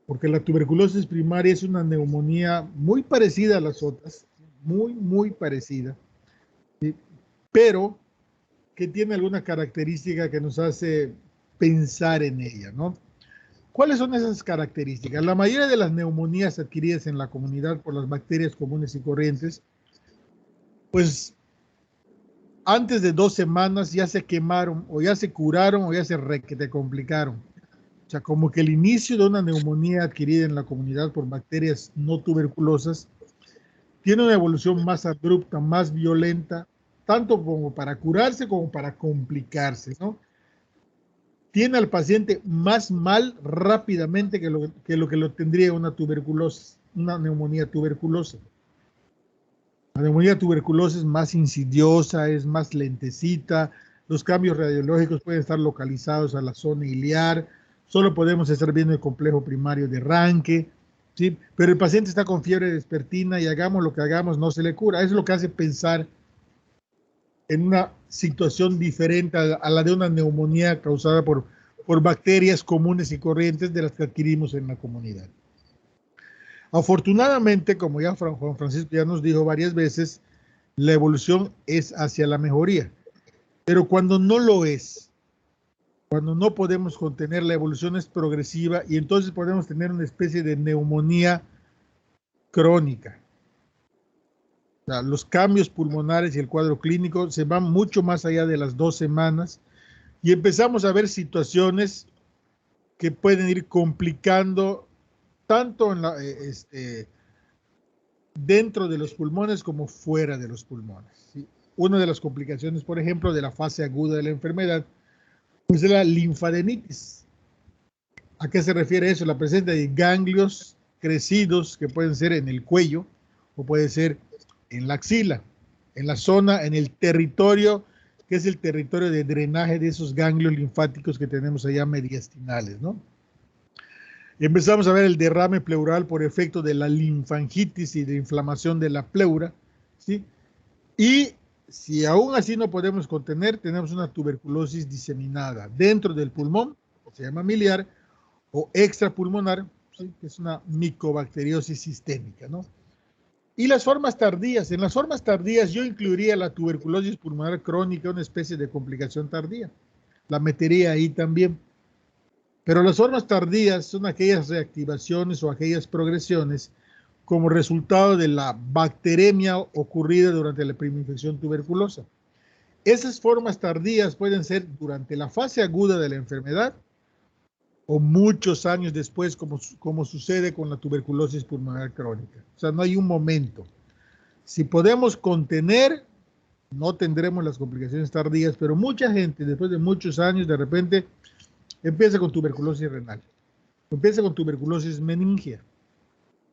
Porque la tuberculosis primaria es una neumonía muy parecida a las otras, muy parecida, ¿sí? Pero que tiene alguna característica que nos hace pensar en ella, ¿no? ¿Cuáles son esas características? La mayoría de las neumonías adquiridas en la comunidad por las bacterias comunes y corrientes, pues antes de 2 semanas ya se quemaron o ya se curaron o ya se requete complicaron. O sea, como que el inicio de una neumonía adquirida en la comunidad por bacterias no tuberculosas tiene una evolución más abrupta, más violenta, tanto como para curarse como para complicarse, ¿no? Tiene al paciente más mal rápidamente que lo tendría una tuberculosis, una neumonía tuberculosa. La neumonía tuberculosa es más insidiosa, es más lentecita, los cambios radiológicos pueden estar localizados a la zona iliar, solo podemos estar viendo el complejo primario de Ranke, ¿sí? Pero el paciente está con fiebre vespertina y hagamos lo que hagamos, no se le cura. Eso es lo que hace pensar en una situación diferente a la de una neumonía causada por bacterias comunes y corrientes de las que adquirimos en la comunidad. Afortunadamente, como ya Juan Francisco ya nos dijo varias veces, la evolución es hacia la mejoría. Pero cuando no lo es, cuando no podemos contener, la evolución es progresiva y entonces podemos tener una especie de neumonía crónica. O sea, los cambios pulmonares y el cuadro clínico se van mucho más allá de las 2 semanas y empezamos a ver situaciones que pueden ir complicando tanto en dentro de los pulmones como fuera de los pulmones, ¿sí? Una de las complicaciones, por ejemplo, de la fase aguda de la enfermedad, pues es la linfadenitis. ¿A qué se refiere eso? La presencia de ganglios crecidos que pueden ser en el cuello o puede ser en la axila, en la zona, en el territorio, que es el territorio de drenaje de esos ganglios linfáticos que tenemos allá mediastinales, ¿no? Empezamos a ver el derrame pleural por efecto de la linfangitis y de inflamación de la pleura, ¿sí? Y si aún así no podemos contener, tenemos una tuberculosis diseminada dentro del pulmón, que se llama miliar, o extrapulmonar, ¿sí? Que es una micobacteriosis sistémica, ¿no? Y las formas tardías. En las formas tardías yo incluiría la tuberculosis pulmonar crónica, una especie de complicación tardía. La metería ahí también. Pero las formas tardías son aquellas reactivaciones o aquellas progresiones como resultado de la bacteremia ocurrida durante la primoinfección tuberculosa. Esas formas tardías pueden ser durante la fase aguda de la enfermedad o muchos años después, como sucede con la tuberculosis pulmonar crónica. O sea, no hay un momento. Si podemos contener, no tendremos las complicaciones tardías, pero mucha gente después de muchos años de repente empieza con tuberculosis renal, o empieza con tuberculosis meningia,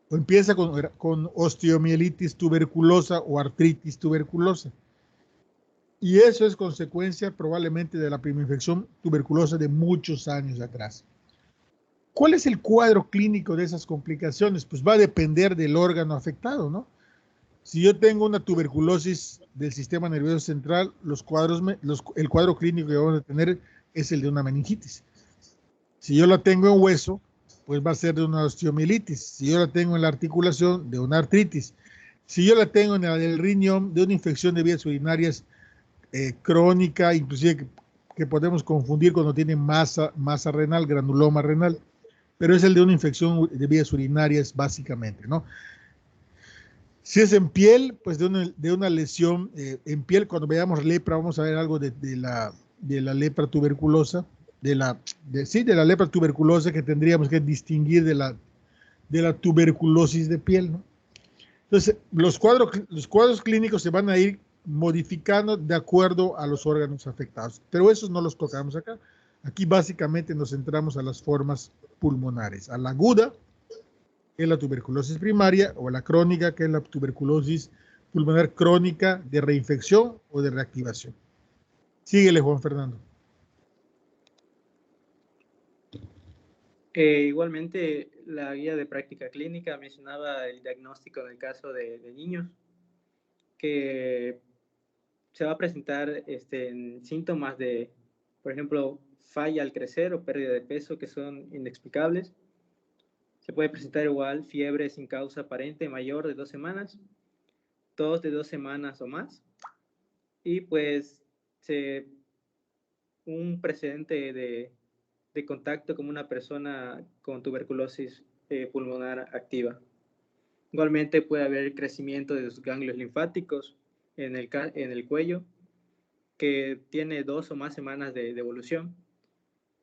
o empieza con osteomielitis tuberculosa o artritis tuberculosa. Y eso es consecuencia probablemente de la primoinfección tuberculosa de muchos años atrás. ¿Cuál es el cuadro clínico de esas complicaciones? Pues va a depender del órgano afectado, ¿no? Si yo tengo una tuberculosis del sistema nervioso central, el cuadro clínico que vamos a tener es el de una meningitis. Si yo la tengo en hueso, pues va a ser de una osteomielitis. Si yo la tengo en la articulación, de una artritis. Si yo la tengo en el riñón, de una infección de vías urinarias crónica, inclusive que podemos confundir cuando tiene masa renal, granuloma renal, pero es el de una infección de vías urinarias básicamente, ¿no? Si es en piel, pues de una lesión en piel, cuando veamos lepra, vamos a ver algo de la lepra tuberculosa, de la lepra tuberculosa que tendríamos que distinguir de la tuberculosis de piel, ¿no? Entonces, los cuadros clínicos se van a ir modificando de acuerdo a los órganos afectados, pero esos no los tocamos acá. Aquí básicamente nos centramos a las formas pulmonares, a la aguda, que es la tuberculosis primaria, o a la crónica, que es la tuberculosis pulmonar crónica de reinfección o de reactivación. Síguele, Juan Fernando. Igualmente, la guía de práctica clínica mencionaba el diagnóstico en el caso de niños, que se va a presentar en síntomas de, por ejemplo, falla al crecer o pérdida de peso que son inexplicables. Se puede presentar igual fiebre sin causa aparente mayor de 2 semanas, tos de 2 semanas o más, y pues un precedente de contacto con una persona con tuberculosis pulmonar activa. Igualmente puede haber crecimiento de los ganglios linfáticos en el cuello, que tiene 2 o más semanas de evolución.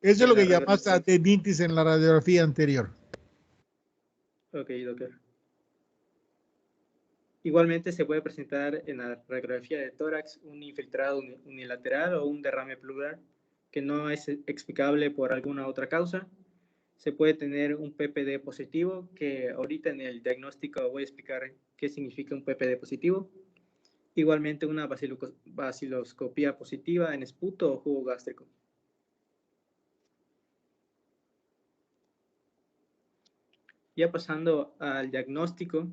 Eso es lo que llamaste adenitis en la radiografía anterior. Ok, doctor. Igualmente se puede presentar en la radiografía de tórax un infiltrado unilateral o un derrame pleural que no es explicable por alguna otra causa. Se puede tener un PPD positivo, que ahorita en el diagnóstico voy a explicar qué significa un PPD positivo. Igualmente una baciloscopía positiva en esputo o jugo gástrico. Ya pasando al diagnóstico,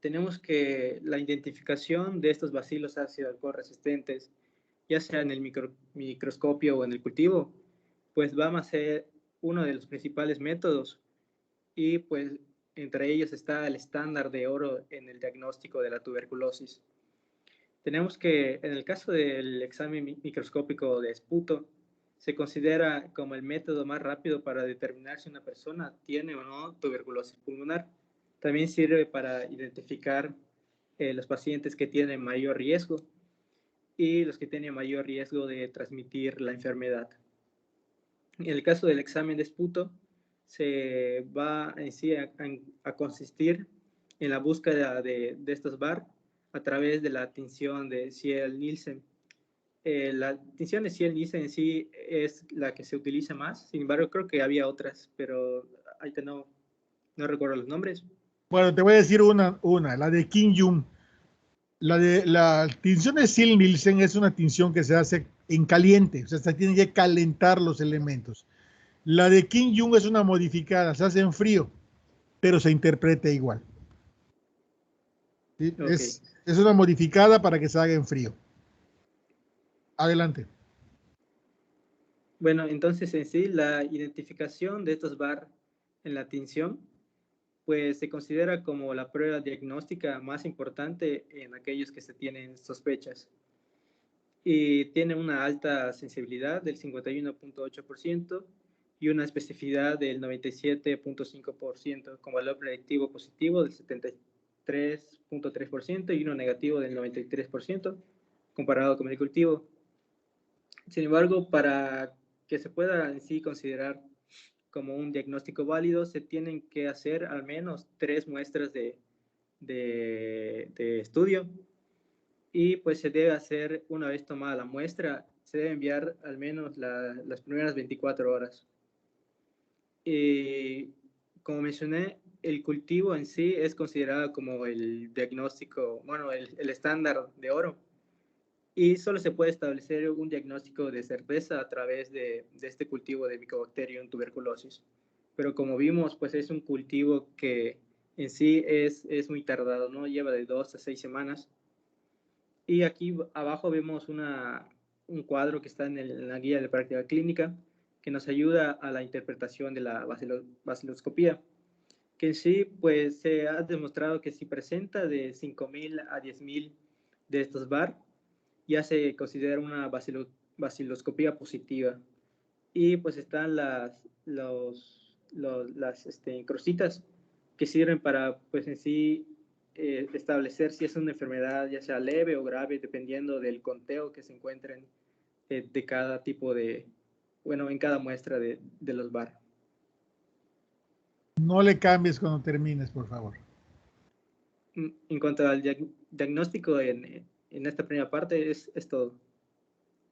tenemos que la identificación de estos bacilos ácido alcohol resistentes, ya sea en el microscopio o en el cultivo, pues va a ser uno de los principales métodos, y pues entre ellos está el estándar de oro en el diagnóstico de la tuberculosis. Tenemos que en el caso del examen microscópico de esputo, se considera como el método más rápido para determinar si una persona tiene o no tuberculosis pulmonar. También sirve para identificar los pacientes que tienen mayor riesgo y los que tienen mayor riesgo de transmitir la enfermedad. En el caso del examen de esputo, se va en sí a consistir en la búsqueda de estos VAR a través de la tinción de Ziel-Nielsen. La tinción de Ziel-Nielsen en sí es la que se utiliza más, sin embargo creo que había otras, pero ahorita no recuerdo los nombres. Bueno, te voy a decir una, la de Kim Jung. La tinción de Ziel-Nielsen es una tinción que se hace en caliente, o sea, se tienen que calentar los elementos. La de Kim Jung es una modificada, se hace en frío, pero se interpreta igual. ¿Sí? Okay. Es una modificada para que se haga en frío. Adelante. Bueno, entonces en sí la identificación de estos VAR en la tinción pues se considera como la prueba diagnóstica más importante en aquellos que se tienen sospechas. Y tiene una alta sensibilidad del 51.8% y una especificidad del 97.5%, con valor predictivo positivo del 73.3% y uno negativo del 93%, comparado con el cultivo. Sin embargo, para que se pueda en sí considerar como un diagnóstico válido, se tienen que hacer al menos 3 muestras de estudio, y pues se debe hacer, una vez tomada la muestra, se debe enviar al menos las primeras 24 horas. Y como mencioné, el cultivo en sí es considerado como el diagnóstico, bueno, el estándar de oro, y solo se puede establecer un diagnóstico de certeza a través de este cultivo de Mycobacterium tuberculosis. pero como vimos, pues es un cultivo que en sí es muy tardado, ¿no? Lleva de 2 a 6 semanas. Y aquí abajo vemos un cuadro que está en la guía de práctica clínica que nos ayuda a la interpretación de la baciloscopía, que en sí pues se ha demostrado que si presenta de 5.000 a 10.000 de estos VAR, ya se considera una baciloscopía positiva. Y pues están las crucitas que sirven para pues en sí establecer si es una enfermedad ya sea leve o grave, dependiendo del conteo que se encuentren de cada tipo de, bueno, en cada muestra de los VAR. No le cambies cuando termines, por favor. En cuanto al diagnóstico en esta primera parte, es todo.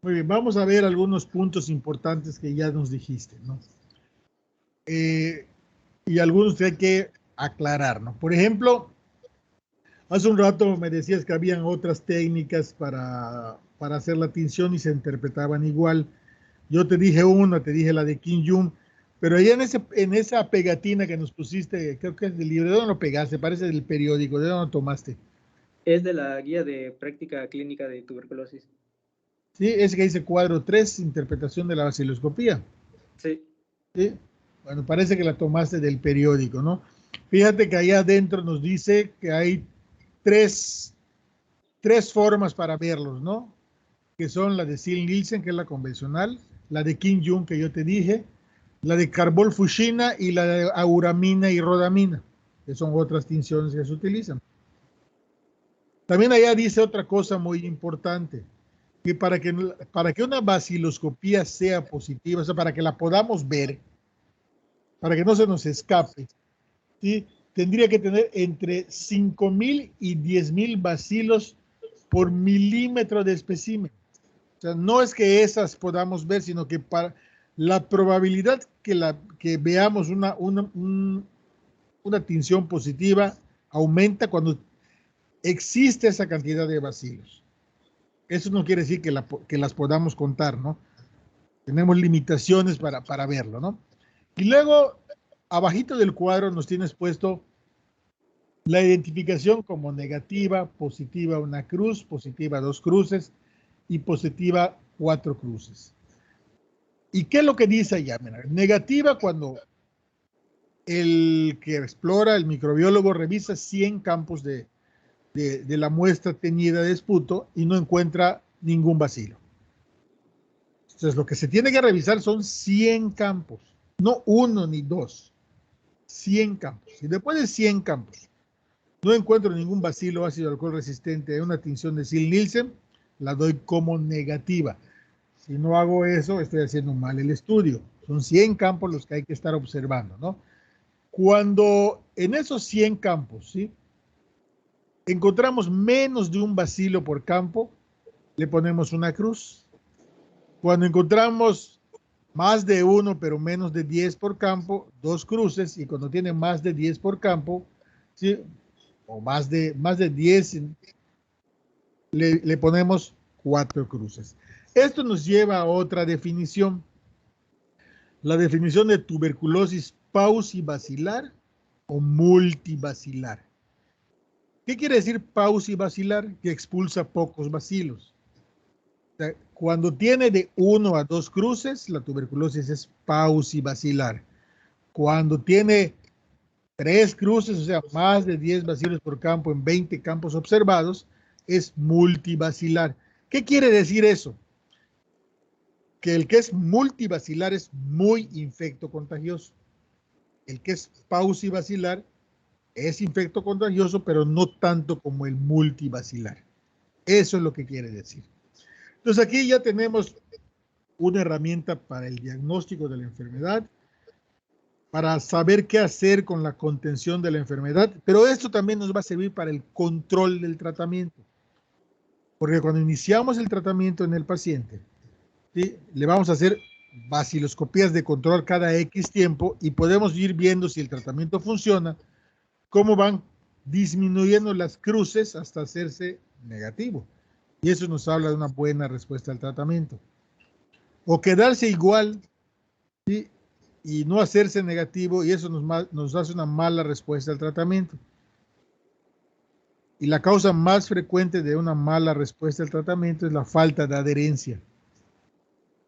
Muy bien, vamos a ver algunos puntos importantes que ya nos dijiste, ¿no? Y algunos que hay que aclarar, ¿no? Por ejemplo, hace un rato me decías que habían otras técnicas para hacer la tinción y se interpretaban igual. Yo te dije una, te dije la de Kim Jong, pero allá en esa pegatina que nos pusiste, creo que es del libro, ¿de dónde lo pegaste? Parece del periódico, ¿de dónde lo tomaste? Es de la guía de práctica clínica de tuberculosis. Sí, ese que dice cuadro 3, interpretación de la baciloscopía. Sí. Sí. Bueno, parece que la tomaste del periódico, ¿no? Fíjate que ahí adentro nos dice que hay tres formas para verlos, ¿no? Que son la de Ziehl-Neelsen, que es la convencional, la de Kim Jong, que yo te dije, la de carbol-fuchsina y la de auramina y rodamina, que son otras tinciones que se utilizan. También allá dice otra cosa muy importante, que para que una baciloscopía sea positiva, o sea, para que la podamos ver, para que no se nos escape, ¿sí? Tendría que tener entre 5.000 y 10.000 bacilos por milímetro de espécimen. O sea, no es que esas podamos ver, sino que para la probabilidad que veamos una tinción positiva aumenta cuando existe esa cantidad de bacilos. Eso no quiere decir que las podamos contar, ¿no? Tenemos limitaciones para verlo, ¿no? Y luego, abajito del cuadro nos tienes puesto la identificación como negativa, positiva una cruz, positiva 2 cruces y positiva 4 cruces. ¿Y qué es lo que dice allá? Mira, negativa cuando el que explora, el microbiólogo, revisa 100 campos de la muestra teñida de esputo y no encuentra ningún bacilo. Entonces, lo que se tiene que revisar son 100 campos, no uno ni dos, 100 campos. Y después de 100 campos no encuentro ningún bacilo ácido alcohol resistente de una tinción de Ziehl-Neelsen, la doy como negativa. Si no hago eso, estoy haciendo mal el estudio. Son 100 campos los que hay que estar observando, ¿no? Cuando en esos 100 campos, ¿sí?, encontramos menos de un bacilo por campo, le ponemos una cruz. Cuando encontramos más de uno, pero menos de 10 por campo, 2 cruces. Y cuando tiene más de 10 por campo, ¿sí?, o más de 10, le ponemos 4 cruces. Esto nos lleva a otra definición. La definición de tuberculosis paucibacilar o multibacilar. ¿Qué quiere decir paucibacilar? Que expulsa pocos bacilos. O sea, cuando tiene de 1 a 2 cruces, la tuberculosis es paucibacilar. Cuando tiene 3 cruces, o sea, más de 10 bacilos por campo en 20 campos observados, es multibacilar. ¿Qué quiere decir eso? Que el que es multibacilar es muy infectocontagioso. El que es paucibacilar es infectocontagioso, pero no tanto como el multibacilar. Eso es lo que quiere decir. Entonces aquí ya tenemos una herramienta para el diagnóstico de la enfermedad, para saber qué hacer con la contención de la enfermedad, pero esto también nos va a servir para el control del tratamiento. Porque cuando iniciamos el tratamiento en el paciente, ¿sí?, le vamos a hacer baciloscopías de control cada X tiempo y podemos ir viendo si el tratamiento funciona, cómo van disminuyendo las cruces hasta hacerse negativo. Y eso nos habla de una buena respuesta al tratamiento. O quedarse igual, ¿sí?, y no hacerse negativo, y eso nos hace una mala respuesta al tratamiento. Y la causa más frecuente de una mala respuesta al tratamiento es la falta de adherencia.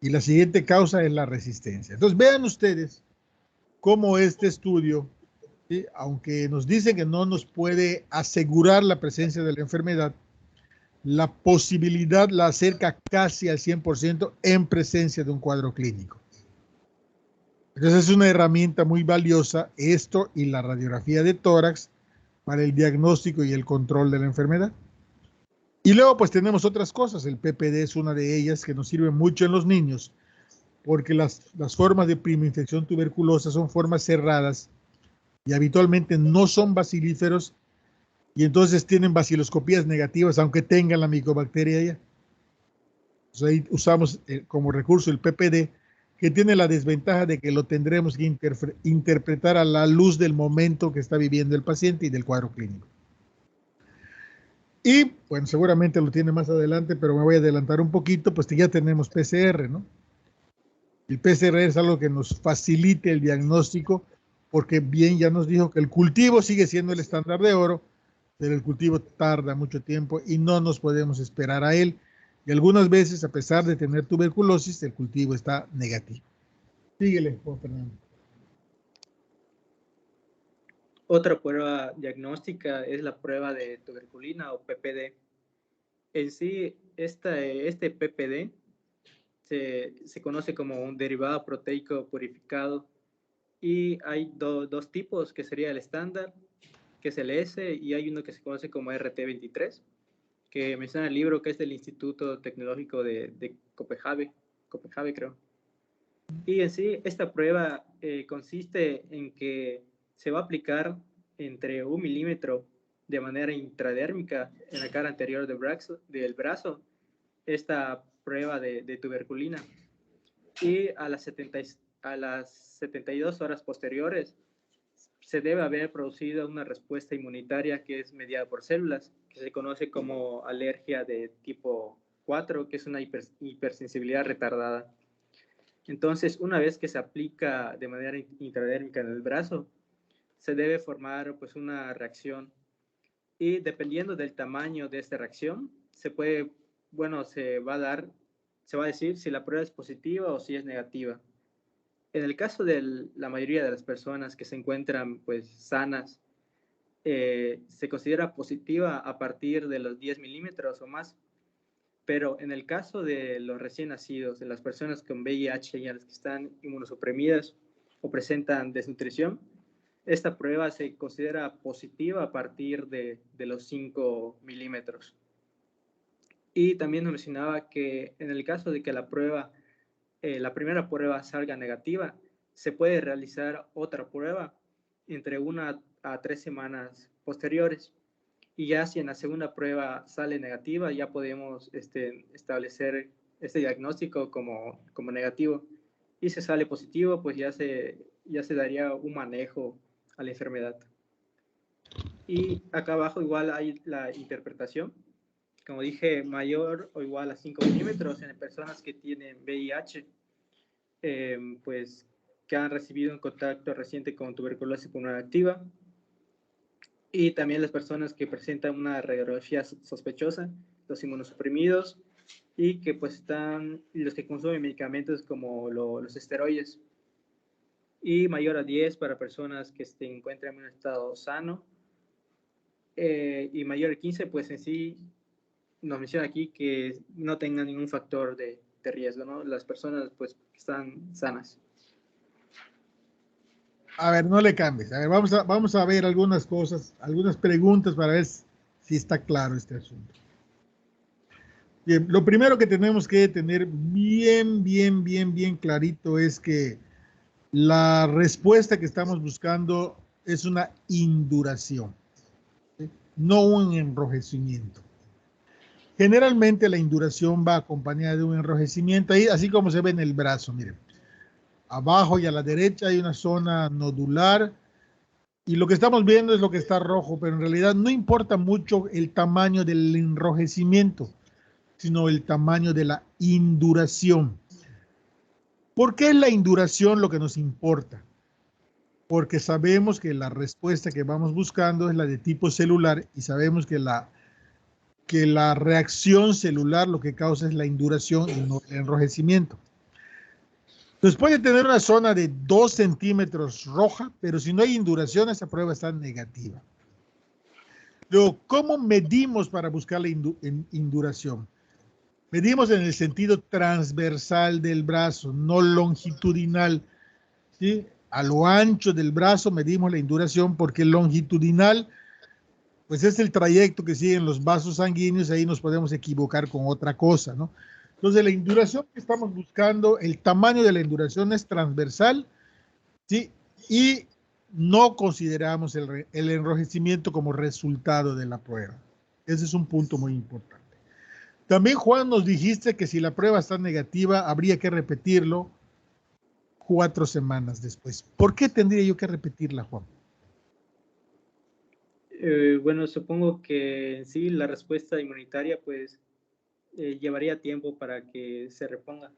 Y la siguiente causa es la resistencia. Entonces vean ustedes cómo este estudio, ¿sí?, aunque nos dicen que no nos puede asegurar la presencia de la enfermedad, la posibilidad la acerca casi al 100% en presencia de un cuadro clínico. Entonces es una herramienta muy valiosa esto y la radiografía de tórax para el diagnóstico y el control de la enfermedad. Y luego pues tenemos otras cosas. El PPD es una de ellas que nos sirve mucho en los niños porque las formas de primoinfección tuberculosa son formas cerradas y habitualmente no son bacilíferos y entonces tienen baciloscopías negativas aunque tengan la micobacteria ya. Entonces ahí usamos como recurso el PPD, que tiene la desventaja de que lo tendremos que interpretar a la luz del momento que está viviendo el paciente y del cuadro clínico. Y, bueno, seguramente lo tiene más adelante, pero me voy a adelantar un poquito, pues que ya tenemos PCR, ¿no? El PCR es algo que nos facilite el diagnóstico, porque bien ya nos dijo que el cultivo sigue siendo el estándar de oro, pero el cultivo tarda mucho tiempo y no nos podemos esperar a él. Y algunas veces, a pesar de tener tuberculosis, el cultivo está negativo. Síguele, Juan Fernando. Otra prueba diagnóstica es la prueba de tuberculina o PPD. En sí, este PPD se conoce como un derivado proteico purificado y hay dos tipos, que sería el estándar, que es el S, y hay uno que se conoce como RT23, que menciona el libro, que es del Instituto Tecnológico de Copenhague, creo. Y en sí, esta prueba consiste en que se va a aplicar entre 1 milímetro de manera intradérmica en la cara anterior del brazo esta prueba de tuberculina. Y a las 72 horas posteriores se debe haber producido una respuesta inmunitaria que es mediada por células, que se conoce como alergia de tipo 4, que es una hipersensibilidad retardada. Entonces, una vez que se aplica de manera intradérmica en el brazo, se debe formar pues una reacción. Y dependiendo del tamaño de esta reacción, se va a decir si la prueba es positiva o si es negativa. En el caso de la mayoría de las personas que se encuentran pues sanas, se considera positiva a partir de los 10 milímetros o más. Pero en el caso de los recién nacidos, de las personas con VIH y a las que están inmunosuprimidas o presentan desnutrición, esta prueba se considera positiva a partir de los 5 milímetros. Y también nos mencionaba que en el caso de que la primera prueba salga negativa, se puede realizar otra prueba entre 1 a 3 semanas posteriores. Y ya si en la segunda prueba sale negativa, ya podemos establecer este diagnóstico como negativo. Y si sale positivo, pues ya se daría un manejo a la enfermedad. Y acá abajo igual hay la interpretación. Como dije, mayor o igual a 5 milímetros en personas que tienen VIH, pues que han recibido un contacto reciente con tuberculosis pulmonar activa. Y también las personas que presentan una radiografía sospechosa, los inmunosuprimidos y que pues están los que consumen medicamentos como los esteroides. Y mayor a 10 para personas que se encuentran en un estado sano. Y mayor a 15, pues en sí nos menciona aquí que no tengan ningún factor de riesgo, ¿no? Las personas pues están sanas. A ver, no le cambies. A ver, vamos a ver algunas cosas, algunas preguntas para ver si está claro este asunto. Bien, lo primero que tenemos que tener bien clarito es que la respuesta que estamos buscando es una induración, ¿sí?, no un enrojecimiento. Generalmente la induración va acompañada de un enrojecimiento, ahí, así como se ve en el brazo, miren. Abajo y a la derecha hay una zona nodular y lo que estamos viendo es lo que está rojo, pero en realidad no importa mucho el tamaño del enrojecimiento, sino el tamaño de la induración. ¿Por qué es la induración lo que nos importa? Porque sabemos que la respuesta que vamos buscando es la de tipo celular y sabemos que la reacción celular lo que causa es la induración y no el enrojecimiento. Entonces puede tener una zona de 2 centímetros roja, pero si no hay induración, esa prueba está negativa. Luego, ¿cómo medimos para buscar la induración? Medimos en el sentido transversal del brazo, no longitudinal, ¿sí? A lo ancho del brazo medimos la induración porque longitudinal, pues es el trayecto que siguen los vasos sanguíneos, ahí nos podemos equivocar con otra cosa, ¿no? Entonces la induración que estamos buscando, el tamaño de la induración es transversal, ¿sí? Y no consideramos el enrojecimiento como resultado de la prueba. Ese es un punto muy importante. También, Juan, nos dijiste que si la prueba está negativa, habría que repetirlo 4 semanas después. ¿Por qué tendría yo que repetirla, Juan? Bueno, supongo que en sí la respuesta inmunitaria pues llevaría tiempo para que se reponga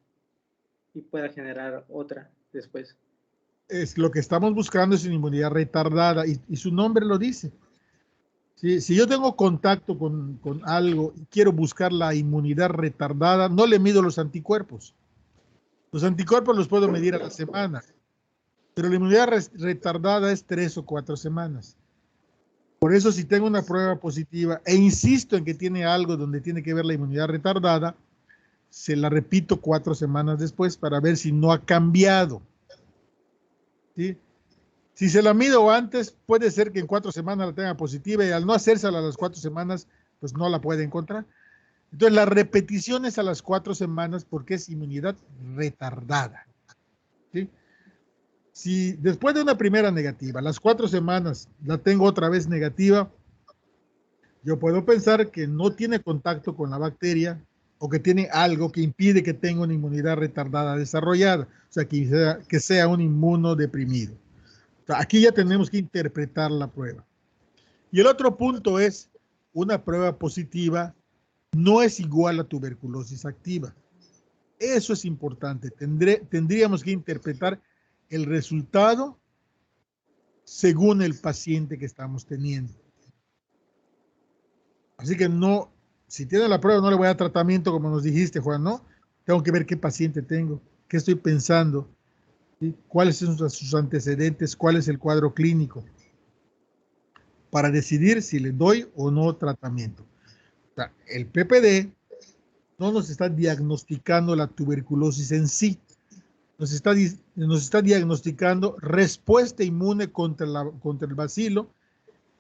y pueda generar otra después. Es lo que estamos buscando es una inmunidad retardada y su nombre lo dice. Si yo tengo contacto con algo y quiero buscar la inmunidad retardada, no le mido los anticuerpos. Los anticuerpos los puedo medir a la semana, pero la inmunidad retardada es 3 o 4 semanas. Por eso si tengo una prueba positiva e insisto en que tiene algo donde tiene que ver la inmunidad retardada, se la repito 4 semanas después para ver si no ha cambiado. ¿Sí? Si se la mido antes, puede ser que en 4 semanas la tenga positiva y al no hacérsela a las 4 semanas, pues no la puede encontrar. Entonces la repetición es a las 4 semanas porque es inmunidad retardada. ¿Sí? Si después de una primera negativa, las 4 semanas la tengo otra vez negativa, yo puedo pensar que no tiene contacto con la bacteria o que tiene algo que impide que tenga una inmunidad retardada desarrollada, o sea, que sea un inmunodeprimido. O sea, aquí ya tenemos que interpretar la prueba. Y el otro punto es, una prueba positiva no es igual a tuberculosis activa. Eso es importante. Tendríamos que interpretar el resultado según el paciente que estamos teniendo. Así que no, si tiene la prueba no le voy a dar tratamiento como nos dijiste, Juan, ¿no? Tengo que ver qué paciente tengo, qué estoy pensando, ¿sí? Cuáles son sus antecedentes, cuál es el cuadro clínico, para decidir si le doy o no tratamiento. O sea, el PPD no nos está diagnosticando la tuberculosis en sí, nos está diagnosticando respuesta inmune contra el bacilo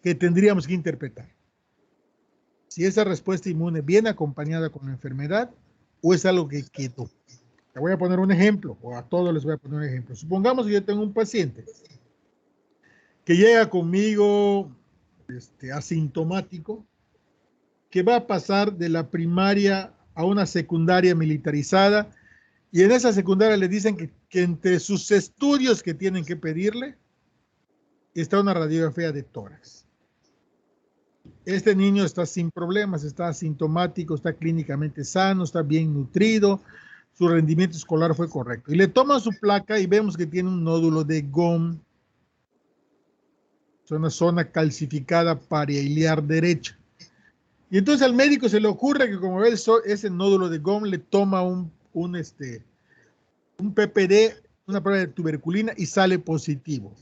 que tendríamos que interpretar. Si esa respuesta inmune viene acompañada con la enfermedad o es algo que quedó. Te voy a poner un ejemplo, o a todos les voy a poner un ejemplo. Supongamos que yo tengo un paciente que llega conmigo asintomático, que va a pasar de la primaria a una secundaria militarizada, y en esa secundaria le dicen que entre sus estudios que tienen que pedirle está una radiografía de tórax. Este niño está sin problemas, está asintomático, está clínicamente sano, está bien nutrido, su rendimiento escolar fue correcto. Y le toman su placa y vemos que tiene un nódulo de GOM, es una zona calcificada parailiar derecha. Y entonces al médico se le ocurre que como ve ese nódulo de GOM, le toma un PPD, una prueba de tuberculina y sale positivo.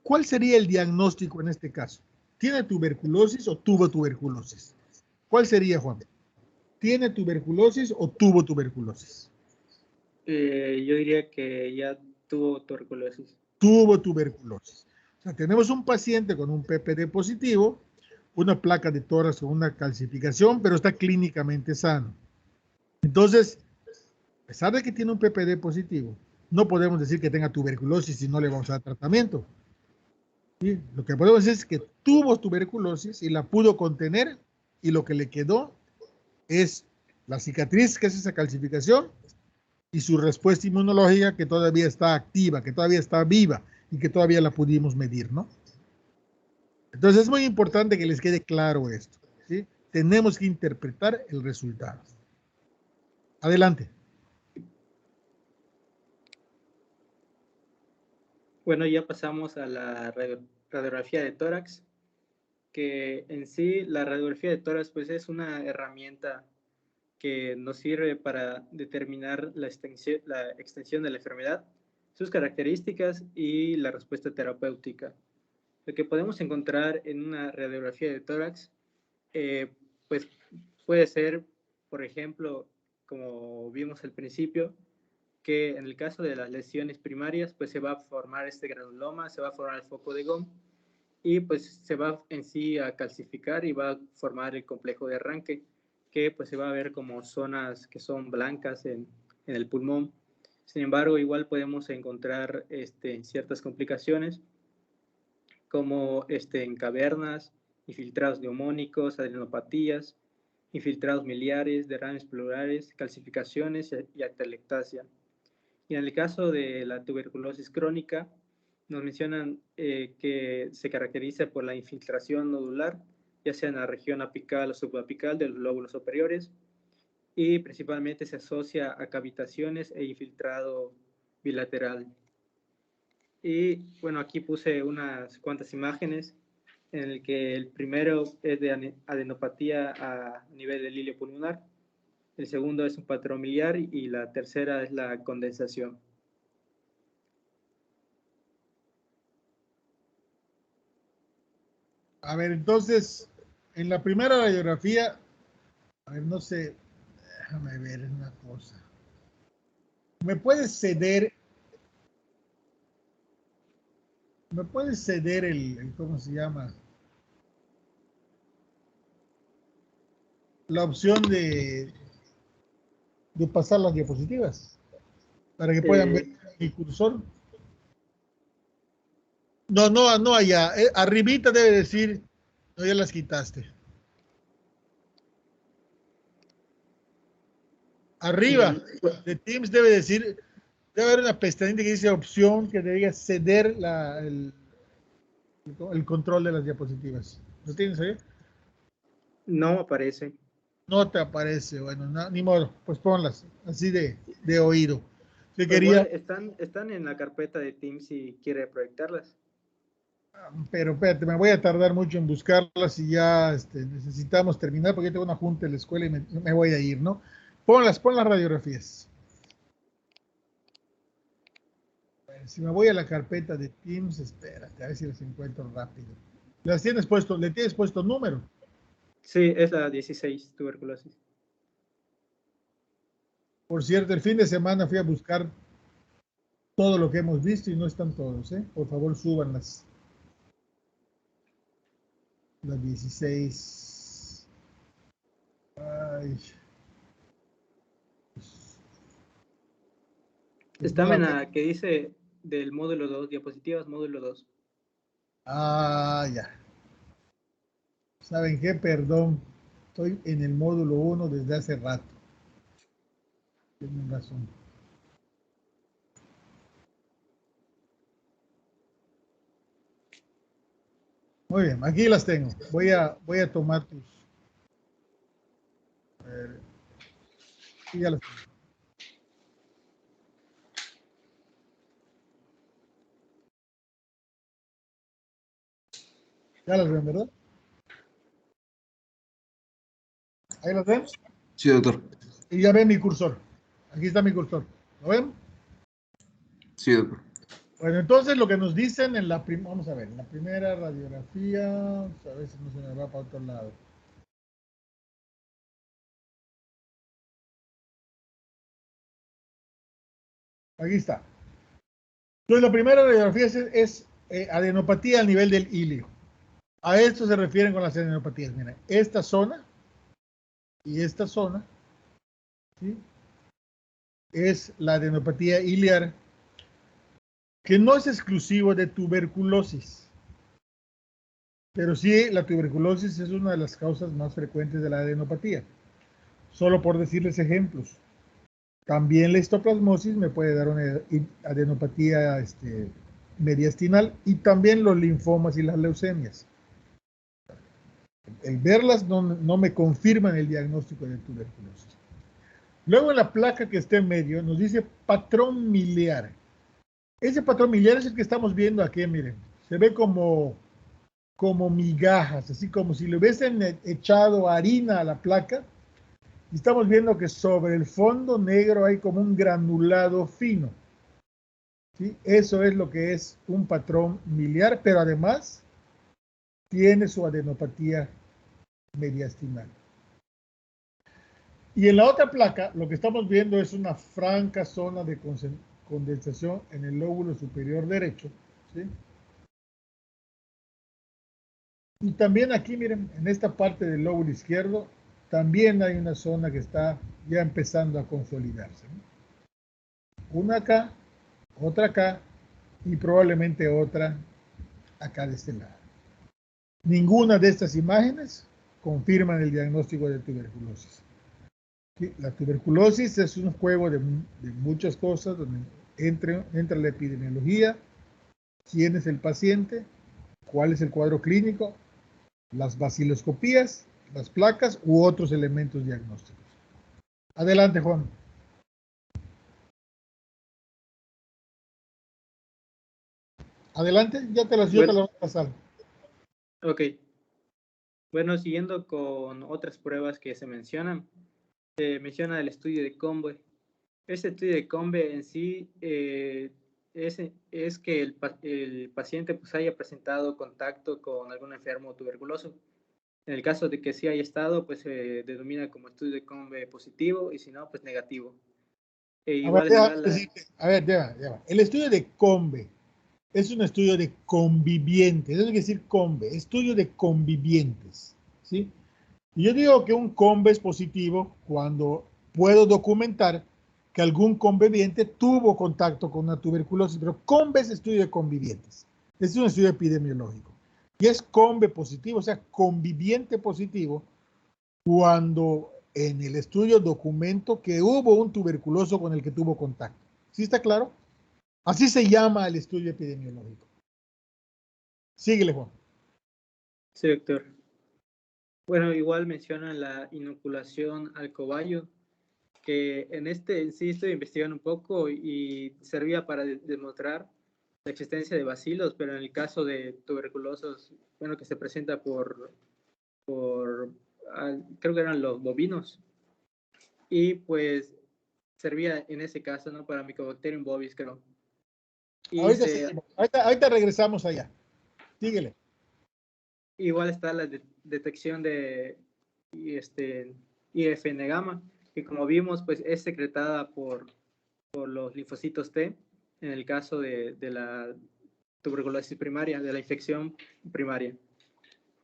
¿Cuál sería el diagnóstico en este caso? ¿Tiene tuberculosis o tuvo tuberculosis? ¿Cuál sería, Juan? ¿Tiene tuberculosis o tuvo tuberculosis? Yo diría que ya tuvo tuberculosis. Tuvo tuberculosis. O sea, tenemos un paciente con un PPD positivo, una placa de tórax con una calcificación, pero está clínicamente sano. Entonces, a pesar de que tiene un PPD positivo, no podemos decir que tenga tuberculosis y no le vamos a dar tratamiento. ¿Sí? Lo que podemos decir es que tuvo tuberculosis y la pudo contener y lo que le quedó es la cicatriz, que es esa calcificación, y su respuesta inmunológica que todavía está activa, que todavía está viva y que todavía la pudimos medir, ¿no? Entonces es muy importante que les quede claro esto, ¿sí? Tenemos que interpretar el resultado. Adelante. Bueno, ya pasamos a la radiografía de tórax, que en sí la radiografía de tórax pues es una herramienta que nos sirve para determinar la extensión de la enfermedad, sus características y la respuesta terapéutica. Lo que podemos encontrar en una radiografía de tórax, pues puede ser, por ejemplo, como vimos al principio, que en el caso de las lesiones primarias, pues se va a formar este granuloma, se va a formar el foco de Gaume y pues se va en sí a calcificar y va a formar el complejo de arranque, que pues se va a ver como zonas que son blancas en el pulmón. Sin embargo, igual podemos encontrar ciertas complicaciones como en cavernas, infiltrados neumónicos, adenopatías, infiltrados miliares, derrames pleurales, calcificaciones y atelectasia. Y en el caso de la tuberculosis crónica, nos mencionan que se caracteriza por la infiltración nodular, ya sea en la región apical o subapical de los lóbulos superiores, y principalmente se asocia a cavitaciones e infiltrado bilateral. Y bueno, aquí puse unas cuantas imágenes en el que el primero es de adenopatía a nivel del hilio pulmonar, el segundo es un patrón miliar y la tercera es la condensación. A ver, entonces, en la primera radiografía, a ver, no sé, déjame ver una cosa. ¿Me puedes ceder ¿cómo se llama? La opción de pasar las diapositivas para que puedan ver mi cursor. No allá. Arribita debe decir, no, ya las quitaste. Arriba de Teams debe decir, debe haber una pestañita que dice opción que debería ceder el control de las diapositivas. ¿Lo tienes ahí? No aparece. No te aparece, bueno, ni modo, pues ponlas, así de oído. Pues quería, están en la carpeta de Teams si quiere proyectarlas. pero espérate, me voy a tardar mucho en buscarlas y ya necesitamos terminar porque yo tengo una junta en la escuela y me voy a ir, ¿no? Pon las radiografías. Bueno, si me voy a la carpeta de Teams, espérate, a ver si las encuentro rápido. ¿Le tienes puesto número? Sí, es la 16, tuberculosis. Por cierto, el fin de semana fui a buscar todo lo que hemos visto y no están todos, ¿eh? Por favor, súbanlas. Las 16. Ay. Está en la que dice del módulo 2, diapositivas módulo 2. Ah, ya. ¿Saben qué? Perdón. Estoy en el módulo 1 desde hace rato. Tienen razón. Muy bien, aquí las tengo. Voy a tomar tus. A ver. Sí, ya las tengo. Ya las ven, ¿verdad? Ahí las ven. Sí, doctor. Y ya ven mi cursor. Aquí está mi cursor. ¿Lo ven? Sí, doctor. Bueno, entonces lo que nos dicen en la primera, vamos a ver, en la primera radiografía, a ver si no se me va para otro lado. Aquí está. Entonces la primera radiografía es adenopatía al nivel del ilio. A esto se refieren con las adenopatías. Miren, esta zona y esta zona, ¿sí?, es la adenopatía iliar, que no es exclusivo de tuberculosis, pero sí la tuberculosis es una de las causas más frecuentes de la adenopatía. Solo por decirles ejemplos. También la histoplasmosis me puede dar una adenopatía mediastinal y también los linfomas y las leucemias. El verlas no me confirman el diagnóstico de tuberculosis. Luego en la placa que está en medio nos dice patrón miliar. Ese patrón miliar es el que estamos viendo aquí, miren. Se ve como migajas, así como si le hubiesen echado harina a la placa. Y estamos viendo que sobre el fondo negro hay como un granulado fino. ¿Sí? Eso es lo que es un patrón miliar, pero además tiene su adenopatía mediastinal. Y en la otra placa, lo que estamos viendo es una franca zona de condensación en el lóbulo superior derecho. ¿Sí? Y también aquí, miren, en esta parte del lóbulo izquierdo, también hay una zona que está ya empezando a consolidarse, ¿no? Una acá y probablemente otra acá de este lado. Ninguna de estas imágenes confirman el diagnóstico de tuberculosis. ¿Sí? La tuberculosis es un juego de muchas cosas, donde entra la epidemiología, quién es el paciente, cuál es el cuadro clínico, las baciloscopías, las placas u otros elementos diagnósticos. Adelante, Juan. Adelante, yo te las voy a pasar. Ok. Bueno, siguiendo con otras pruebas que se mencionan, se menciona el estudio de Combe. Este estudio de Combe en sí es que el paciente pues haya presentado contacto con algún enfermo tuberculoso. En el caso de que sí haya estado, pues se denomina como estudio de Combe positivo y si no, pues negativo. A ver, ya. El estudio de Combe es un estudio de convivientes, eso quiere decir Combe, estudio de convivientes, ¿sí? Y yo digo que un Combe es positivo cuando puedo documentar que algún conviviente tuvo contacto con una tuberculosis, pero Combe es estudio de convivientes, es un estudio epidemiológico. Y es Combe positivo, o sea, conviviente positivo, cuando en el estudio documento que hubo un tuberculoso con el que tuvo contacto. ¿Sí está claro? Así se llama el estudio epidemiológico. Síguele, Juan. Sí, doctor. Bueno, igual mencionan la inoculación al cobayo, que en sí estoy investigando un poco y servía para demostrar la existencia de bacilos, pero en el caso de tuberculosos, bueno, que se presenta por creo que eran los bovinos, y pues servía en ese caso, ¿no? Para Mycobacterium bovis, creo. Y ahorita regresamos allá. Síguele. Igual está la detección de IFN gamma, que como vimos, pues es secretada por los linfocitos T en el caso de la tuberculosis primaria, de la infección primaria.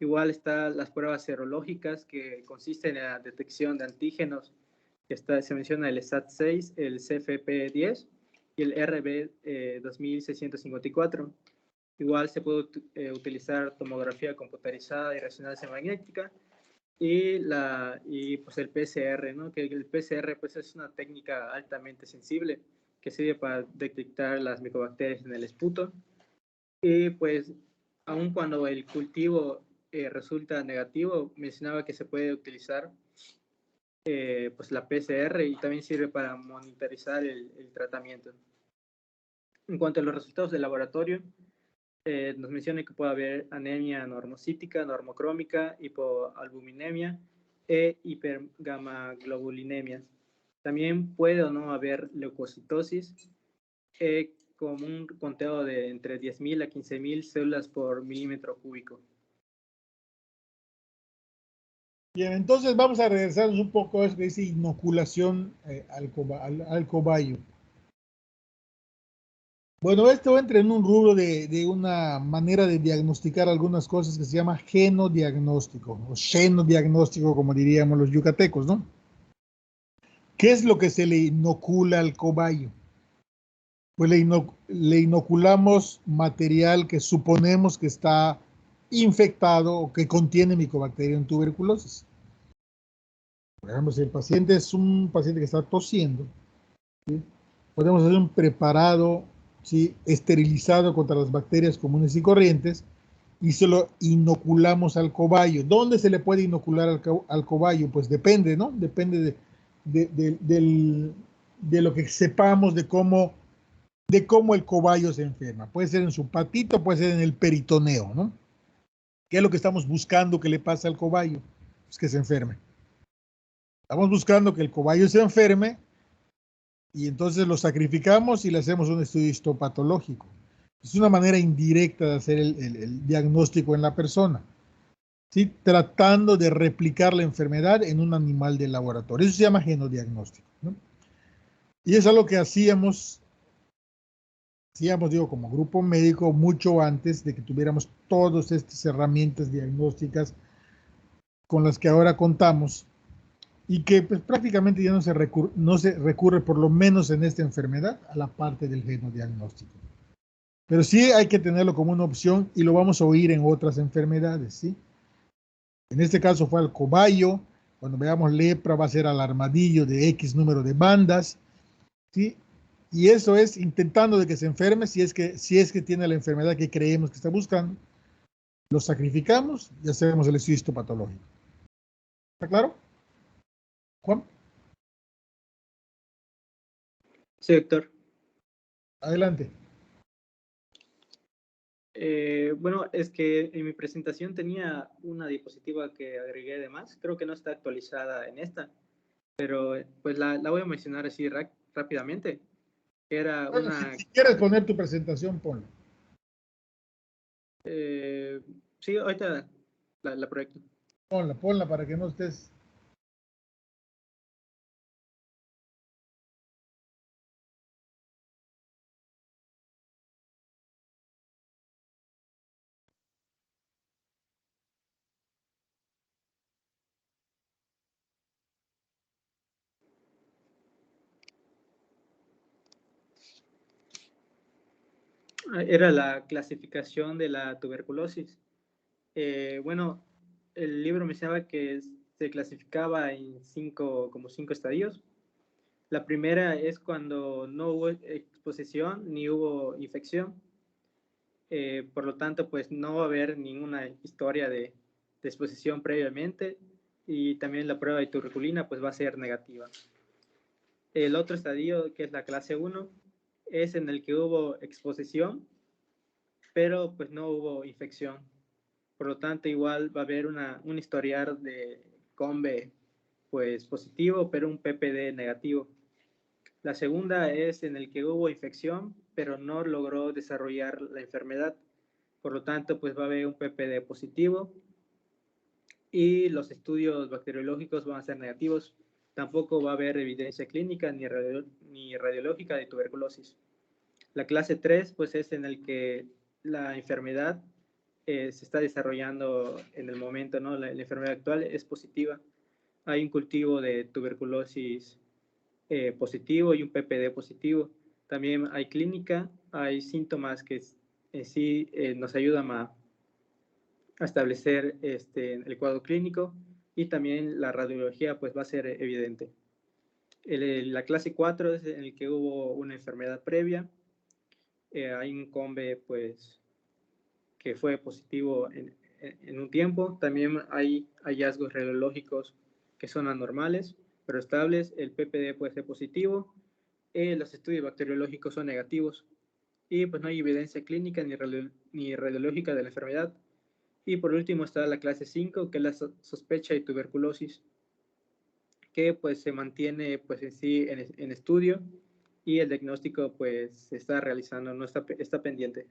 Igual están las pruebas serológicas que consisten en la detección de antígenos, que se menciona el SAT6, el CFP10 y el RB2654. Igual se puede utilizar tomografía computarizada y resonancia magnética y pues el PCR, ¿no? Que el PCR pues es una técnica altamente sensible que sirve para detectar las micobacterias en el esputo. Y pues aun cuando el cultivo resulta negativo, mencionaba que se puede utilizar pues la PCR y también sirve para monitorizar el tratamiento. En cuanto a los resultados del laboratorio, nos menciona que puede haber anemia normocítica, normocrómica, hipoalbuminemia e hipergamaglobulinemia. También puede o no haber leucocitosis con un conteo de entre 10.000 a 15.000 células por milímetro cúbico. Bien, entonces vamos a regresarnos un poco a eso que dice inoculación al cobayo. Bueno, esto entra en un rubro de una manera de diagnosticar algunas cosas que se llama genodiagnóstico o xenodiagnóstico, como diríamos los yucatecos, ¿no? ¿Qué es lo que se le inocula al cobayo? Pues le inoculamos material que suponemos que está infectado o que contiene Mycobacterium tuberculosis. Por ejemplo, si el paciente es un paciente que está tosiendo, ¿sí? Podemos hacer un preparado, ¿sí?, esterilizado contra las bacterias comunes y corrientes y se lo inoculamos al cobayo. ¿Dónde se le puede inocular al cobayo? Pues depende, ¿no? Depende de lo que sepamos de cómo de cómo el cobayo se enferma. Puede ser en su patito, puede ser en el peritoneo, ¿no? ¿Qué es lo que estamos buscando que le pase al cobayo? Pues que se enferme. Estamos buscando que el cobayo se enferme y entonces lo sacrificamos y le hacemos un estudio histopatológico. Es una manera indirecta de hacer el diagnóstico en la persona, ¿sí? Tratando de replicar la enfermedad en un animal de laboratorio. Eso se llama genodiagnóstico, ¿no? Y es algo que hacíamos, digo, como grupo médico mucho antes de que tuviéramos todas estas herramientas diagnósticas con las que ahora contamos y que pues, prácticamente ya no se recurre, por lo menos en esta enfermedad, a la parte del genodiagnóstico. Pero sí hay que tenerlo como una opción y lo vamos a oír en otras enfermedades, ¿sí? En este caso fue al cobayo, cuando veamos lepra va a ser al armadillo de X número de bandas, ¿sí? Y eso es intentando de que se enferme si es que tiene la enfermedad que creemos que está buscando, lo sacrificamos y hacemos el estudio histopatológico. ¿Está claro? Juan, Sí, doctor. adelante. Bueno, es que en mi presentación tenía una diapositiva que agregué de más. Creo que no está actualizada en esta, pero pues la voy a mencionar así rápidamente. Era Bueno, una... si quieres poner tu presentación, ponla. sí, ahorita la proyecto. Ponla para que no estés. Era la clasificación de la tuberculosis. Bueno, el libro mencionaba que se clasificaba en como cinco estadios. La primera es cuando no hubo exposición ni hubo infección. Por lo tanto, pues no va a haber ninguna historia de exposición previamente y también la prueba de tuberculina pues va a ser negativa. El otro estadio, que es la clase 1, es en el que hubo exposición, pero pues no hubo infección. Por lo tanto, igual va a haber un historial de COMBE pues positivo, pero un PPD negativo. La segunda es en el que hubo infección, pero no logró desarrollar la enfermedad. Por lo tanto, pues va a haber un PPD positivo y los estudios bacteriológicos van a ser negativos. Tampoco va a haber evidencia clínica ni radiológica de tuberculosis. La clase 3, pues es en el que la enfermedad se está desarrollando en el momento, ¿no? La enfermedad actual es positiva. Hay un cultivo de tuberculosis positivo y un PPD positivo. También hay clínica, hay síntomas que en sí nos ayudan a establecer el cuadro clínico y también la radiología pues va a ser evidente. La clase 4 es en el que hubo una enfermedad previa, hay un COMBE pues que fue positivo en un tiempo, también hay hallazgos radiológicos que son anormales pero estables, el PPD puede ser positivo, los estudios bacteriológicos son negativos y pues no hay evidencia clínica ni radiológica de la enfermedad. Y por último está la clase 5, que es la sospecha de tuberculosis, que pues se mantiene pues en sí en estudio y el diagnóstico pues se está realizando, no está pendiente.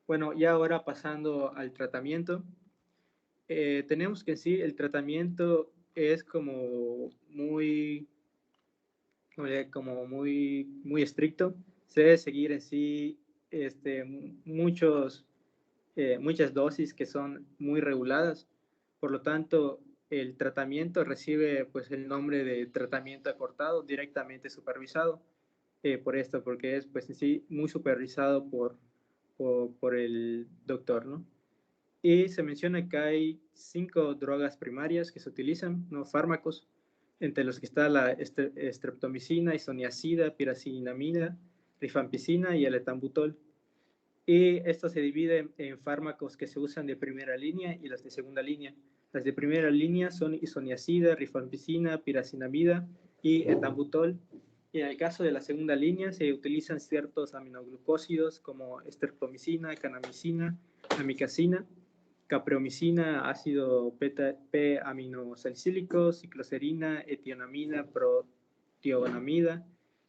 Bueno, ya ahora pasando al tratamiento, tenemos que en sí el tratamiento es como muy muy estricto, se debe seguir en sí muchas dosis que son muy reguladas, por lo tanto el tratamiento recibe pues el nombre de tratamiento acortado directamente supervisado, porque es pues en sí muy supervisado por el doctor, ¿no? Y se menciona que hay 5 drogas primarias que se utilizan, ¿no? Fármacos, entre los que está la streptomicina, isoniazida, piracinamida, rifampicina y el etambutol. Y esto se divide en fármacos que se usan de primera línea y las de segunda línea. Las de primera línea son isoniazida, rifampicina, piracinamida y etambutol. Y Y en el caso de la segunda línea se utilizan ciertos aminoglucósidos como estreptomicina, canamicina, amicacina, capreomicina, ácido P-aminosalicílico, cicloserina, etionamida, protionamida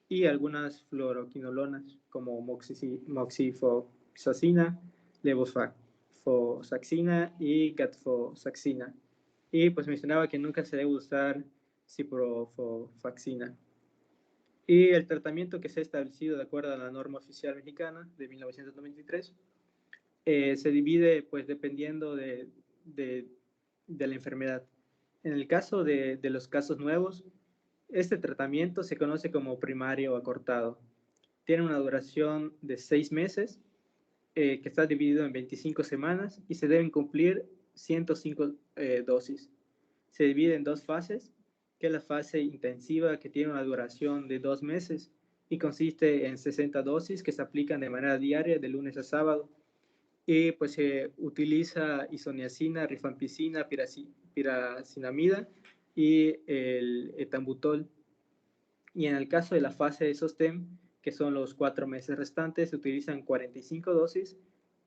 y algunas fluoroquinolonas como moxifoxacina, levofloxacina y gatfosaxina. Y pues mencionaba que nunca se debe usar ciprofloxacina. Y el tratamiento que se ha establecido de acuerdo a la norma oficial mexicana de 1993 se divide pues dependiendo de la enfermedad. En el caso de los casos nuevos, este tratamiento se conoce como primario acortado. Tiene una duración de 6 meses, que está dividido en 25 semanas y se deben cumplir 105 dosis. Se divide en 2 fases, que es la fase intensiva, que tiene una duración de 2 meses y consiste en 60 dosis que se aplican de manera diaria de lunes a sábado. Y pues se utiliza isoniazina, rifampicina, piracinamida y el etambutol. Y en el caso de la fase de sostén, que son los 4 meses restantes, se utilizan 45 dosis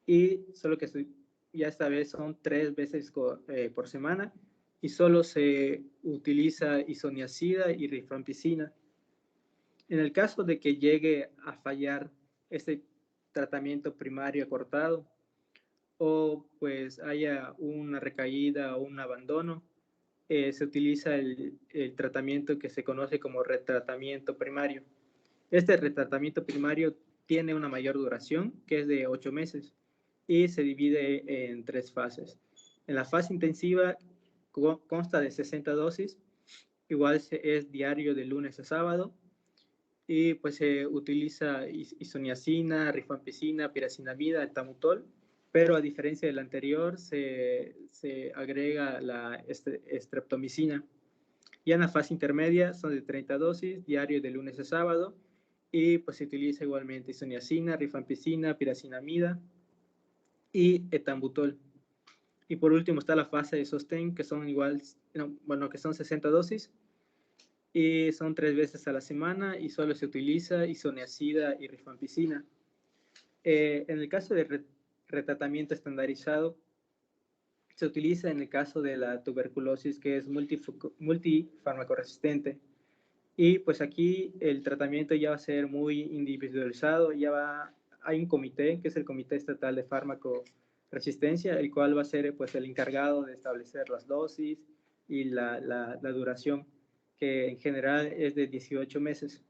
y solo que ya esta vez son 3 veces por semana y solo se utiliza isoniazida y rifampicina. En el caso de que llegue a fallar este tratamiento primario acortado o pues haya una recaída o un abandono, se utiliza el tratamiento que se conoce como retratamiento primario. Este retratamiento primario tiene una mayor duración, que es de 8 meses, y se divide en 3 fases. En la fase intensiva consta de 60 dosis, igual es diario de lunes a sábado, y pues se utiliza isoniazina, rifampicina, piracinamida, etambutol, pero a diferencia del anterior se agrega la estreptomicina. Ya en la fase intermedia son de 30 dosis, diario de lunes a sábado, y pues se utiliza igualmente isoniazina, rifampicina, piracinamida y etambutol. Y por último está la fase de sostén, que son que son 60 dosis, y son 3 veces a la semana y solo se utiliza isoniazida y rifampicina. En el caso de retratamiento estandarizado, se utiliza en el caso de la tuberculosis, que es multifarmacoresistente. Y pues aquí el tratamiento ya va a ser muy individualizado, hay un comité, que es el Comité Estatal de Farmacoresistencia, el cual va a ser pues el encargado de establecer las dosis y la duración, que en general es de 18 meses.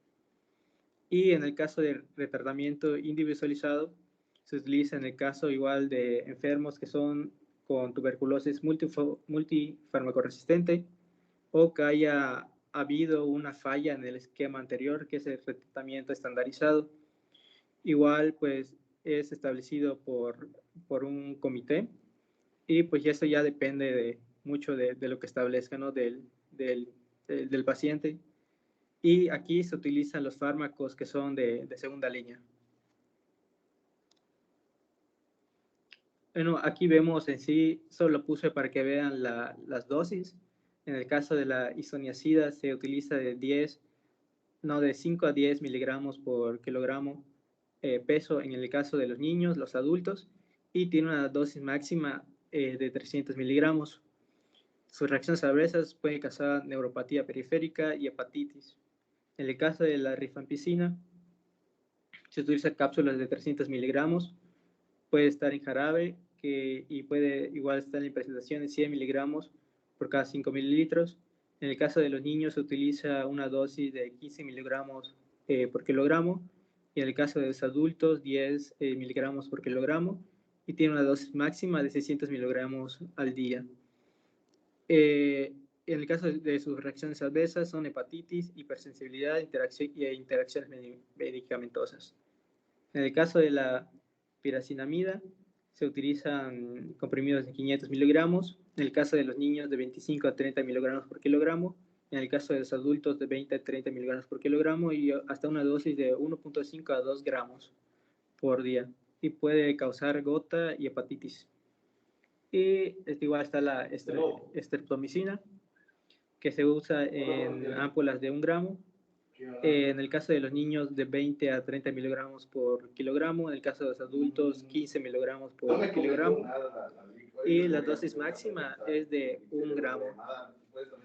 Y en el caso de retratamiento individualizado, se utiliza en el caso igual de enfermos que son con tuberculosis multifarmacoresistente o que haya habido una falla en el esquema anterior, que es el tratamiento estandarizado. Igual, pues, es establecido por un comité y pues eso ya depende mucho de lo que establezca, ¿no? del paciente. Y aquí se utilizan los fármacos que son de segunda línea. Bueno, aquí vemos en sí, solo puse para que vean las dosis. En el caso de la isoniazida se utiliza de 5 a 10 miligramos por kilogramo peso en el caso de los niños, los adultos, y tiene una dosis máxima de 300 miligramos. Sus reacciones adversas pueden causar neuropatía periférica y hepatitis. En el caso de la rifampicina, se utiliza cápsulas de 300 miligramos, puede estar en jarabe y puede igual estar en presentación de 100 miligramos por cada 5 mililitros. En el caso de los niños se utiliza una dosis de 15 miligramos por kilogramo y en el caso de los adultos 10 miligramos por kilogramo y tiene una dosis máxima de 600 miligramos al día. En el caso de sus reacciones adversas son hepatitis, hipersensibilidad e interacciones medicamentosas. En el caso de la piracinamida, se utilizan comprimidos de 500 miligramos. En el caso de los niños, de 25 a 30 miligramos por kilogramo. En el caso de los adultos, de 20 a 30 miligramos por kilogramo y hasta una dosis de 1.5 a 2 gramos por día. Y puede causar gota y hepatitis. Y igual está la estreptomicina, que se usa en ámpulas de 1 gramo En el caso de los niños, de 20 a 30 miligramos por kilogramo. En el caso de los adultos, 15 miligramos por kilogramo. Y la dosis máxima es de 1 gramo.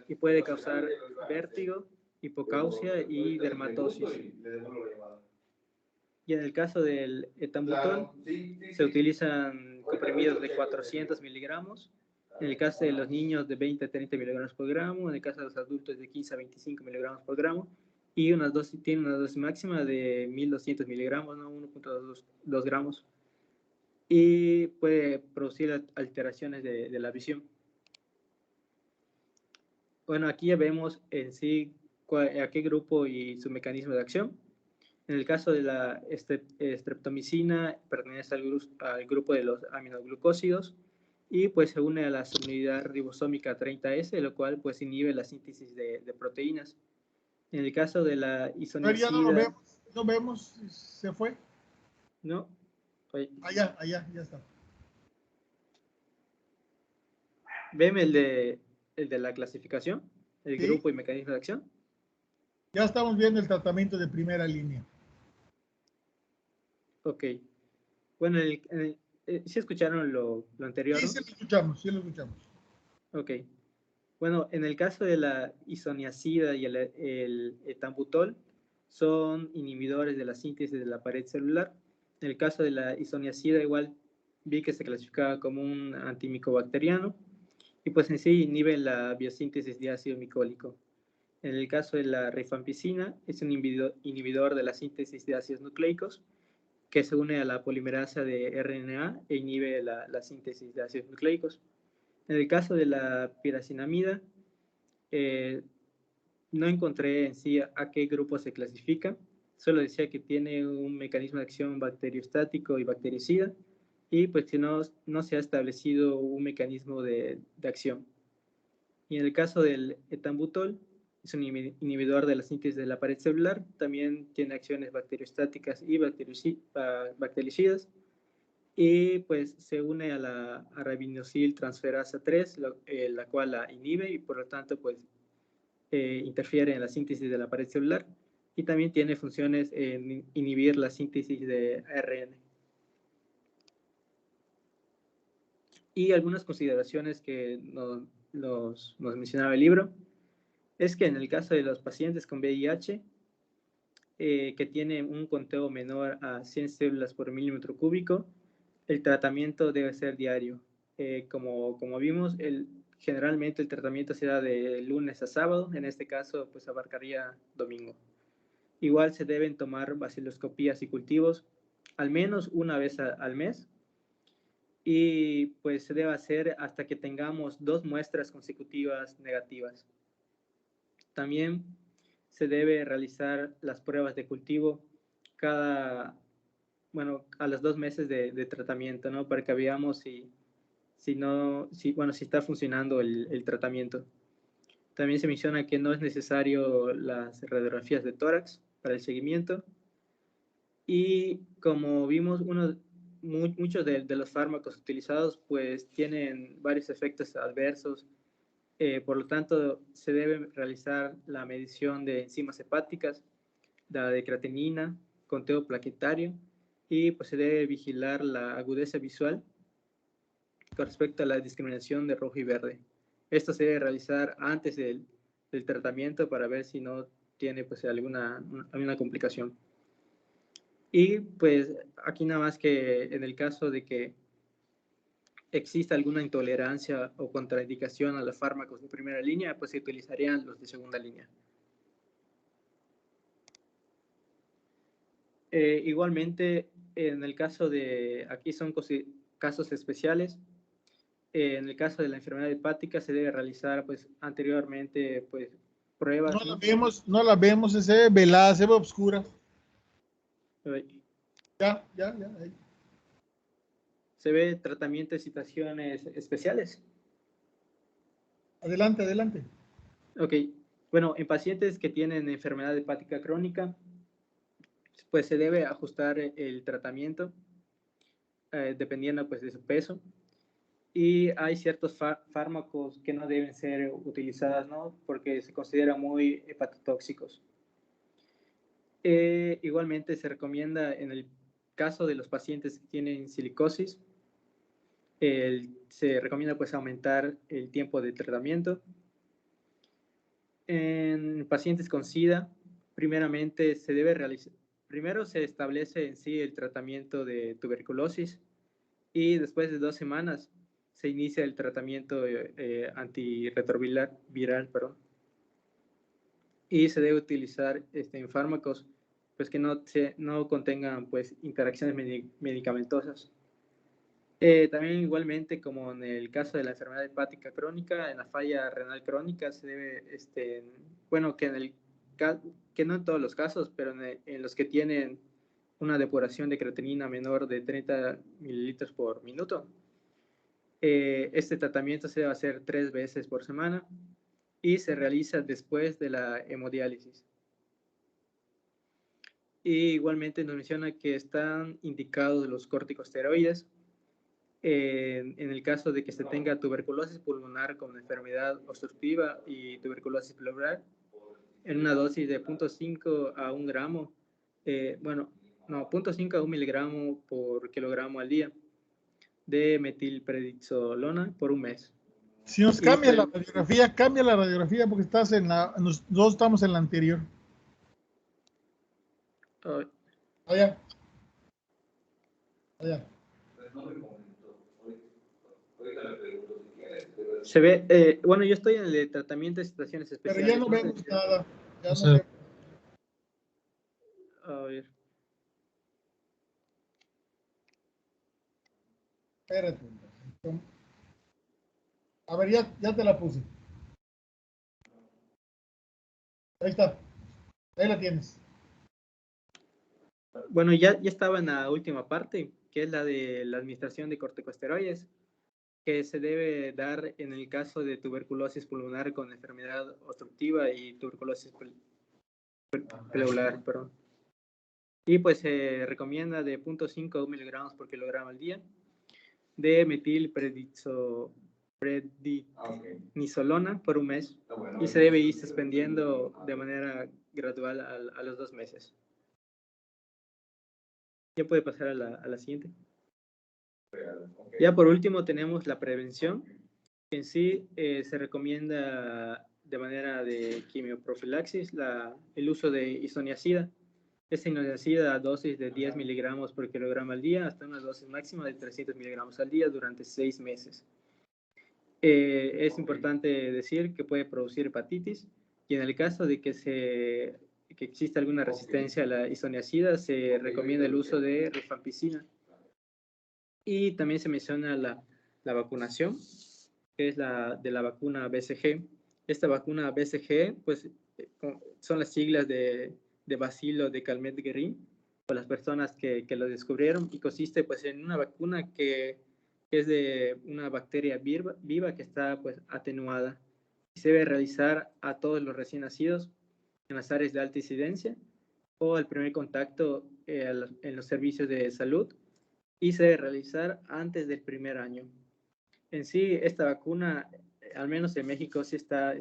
Y puede causar vértigo, hipocausia y dermatosis. Y en el caso del etambutol, se utilizan comprimidos de 400 miligramos. En el caso de los niños, de 20 a 30 miligramos por gramo. En el caso de los adultos, de 15 a 25 miligramos por gramo. Y tiene una dosis máxima de 1200 miligramos, ¿no? 1.2 gramos. Y puede producir alteraciones de la visión. Bueno, aquí ya vemos en sí a qué grupo y su mecanismo de acción. En el caso de la streptomicina, pertenece al grupo de los aminoglucósidos y pues se une a la subunidad ribosómica 30S, lo cual pues inhibe la síntesis de proteínas. En el caso de la isoniazida... Ya no lo vemos, no vemos, se fue. ¿No? Oye. Allá, ya está. ¿Ven el de la clasificación? El ¿Sí? Grupo y mecanismo de acción. Ya estamos viendo el tratamiento de primera línea. Ok. Bueno, ¿sí escucharon lo anterior? Sí, ¿no? sí lo escuchamos, sí lo escuchamos. Ok. Bueno, en el caso de la isoniazida y el etambutol, son inhibidores de la síntesis de la pared celular. En el caso de la isoniazida, igual vi que se clasificaba como un antimicobacteriano y pues en sí inhibe la biosíntesis de ácido micólico. En el caso de la rifampicina, es un inhibidor de la síntesis de ácidos nucleicos que se une a la polimerasa de RNA e inhibe la síntesis de ácidos nucleicos. En el caso de la piracinamida, no encontré en sí a qué grupo se clasifica, solo decía que tiene un mecanismo de acción bacteriostático y bactericida, y pues que no se ha establecido un mecanismo de acción. Y en el caso del etambutol, es un inhibidor de la síntesis de la pared celular, también tiene acciones bacteriostáticas y bactericidas, y pues se une a la arabinosil transferasa 3, la cual la inhibe y por lo tanto pues interfiere en la síntesis de la pared celular, y también tiene funciones en inhibir la síntesis de ARN. Y algunas consideraciones que nos mencionaba el libro es que en el caso de los pacientes con VIH que tienen un conteo menor a 100 células por milímetro cúbico, el tratamiento debe ser diario. Como vimos, generalmente el tratamiento se da de lunes a sábado, en este caso pues abarcaría domingo. Igual se deben tomar baciloscopías y cultivos al menos una vez al mes, y pues se debe hacer hasta que tengamos 2 muestras consecutivas negativas. También se debe realizar las pruebas de cultivo a los 2 meses de tratamiento, ¿no? Para que veamos si está funcionando el tratamiento. También se menciona que no es necesario las radiografías de tórax para el seguimiento. Y como vimos, muchos de los fármacos utilizados pues tienen varios efectos adversos. Por lo tanto, se debe realizar la medición de enzimas hepáticas, la de creatinina, conteo plaquetario, y pues se debe vigilar la agudeza visual con respecto a la discriminación de rojo y verde. Esto se debe realizar antes del tratamiento para ver si no tiene pues alguna complicación. Y pues aquí nada más que en el caso de que exista alguna intolerancia o contraindicación a los fármacos de primera línea, pues se utilizarían los de segunda línea. Igualmente, en el caso aquí son casos especiales. En el caso de la enfermedad hepática se debe realizar pues anteriormente pues pruebas. No la vemos, se ve velada, se ve oscura. Ya. Ahí. Se ve tratamiento de situaciones especiales. Adelante. Ok, bueno, en pacientes que tienen enfermedad hepática crónica, pues se debe ajustar el tratamiento dependiendo pues de su peso, y hay ciertos fármacos que no deben ser utilizados, ¿no? Porque se consideran muy hepatotóxicos. Igualmente se recomienda en el caso de los pacientes que tienen silicosis, se recomienda pues aumentar el tiempo de tratamiento. En pacientes con SIDA, primeramente primero se establece en sí el tratamiento de tuberculosis y después de 2 semanas se inicia el tratamiento antirretroviral, y se debe utilizar en fármacos pues que no contengan pues interacciones medicamentosas. También igualmente como en el caso de la enfermedad hepática crónica, en la falla renal crónica se debe, bueno, que no en todos los casos, pero en los que tienen una depuración de creatinina menor de 30 mililitros por minuto, este tratamiento se debe hacer 3 veces por semana y se realiza después de la hemodiálisis. Y igualmente nos menciona que están indicados los corticosteroides en el caso de que se tenga tuberculosis pulmonar con enfermedad obstructiva y tuberculosis pleural, en una dosis de 0.5 a 1 gramo, 0.5 a 1 miligramo por kilogramo al día de metilprednisolona por un mes. Si nos cambia la radiografía porque nosotros estamos en la anterior. Allá. Se ve, bueno, yo estoy en el de tratamiento de situaciones especiales. Pero ya no vemos nada. Ya no vemos. A ver. Espérate. A ver, ya te la puse. Ahí está. Ahí la tienes. Bueno, ya estaba en la última parte, que es la de la administración de corticosteroides, que se debe dar en el caso de tuberculosis pulmonar con enfermedad obstructiva y tuberculosis pleural, perdón. Y pues se recomienda de 0.5 a 1 miligramos por kilogramo al día de metilprednisolona por un mes y se debe ir suspendiendo de manera gradual a los 2 meses. Ya puede pasar a la siguiente. Ya por último tenemos la prevención. En sí se recomienda de manera de quimioprofilaxis el uso de isoniazida. Esta isoniazida a dosis de 10 miligramos por kilogramo al día hasta una dosis máxima de 300 miligramos al día durante 6 meses. Es importante decir que puede producir hepatitis y en el caso de que exista alguna resistencia a la isoniazida se recomienda el uso de rifampicina. Y también se menciona la vacunación, que es de la vacuna BCG. Esta vacuna BCG, pues, son las siglas de Bacilo de Calmette-Guerin, por las personas que lo descubrieron, y consiste, pues, en una vacuna que es de una bacteria viva que está, pues, atenuada. Y se debe realizar a todos los recién nacidos en las áreas de alta incidencia o al primer contacto en los servicios de salud, y se debe realizar antes del primer año. En sí, esta vacuna, al menos en México, sí está,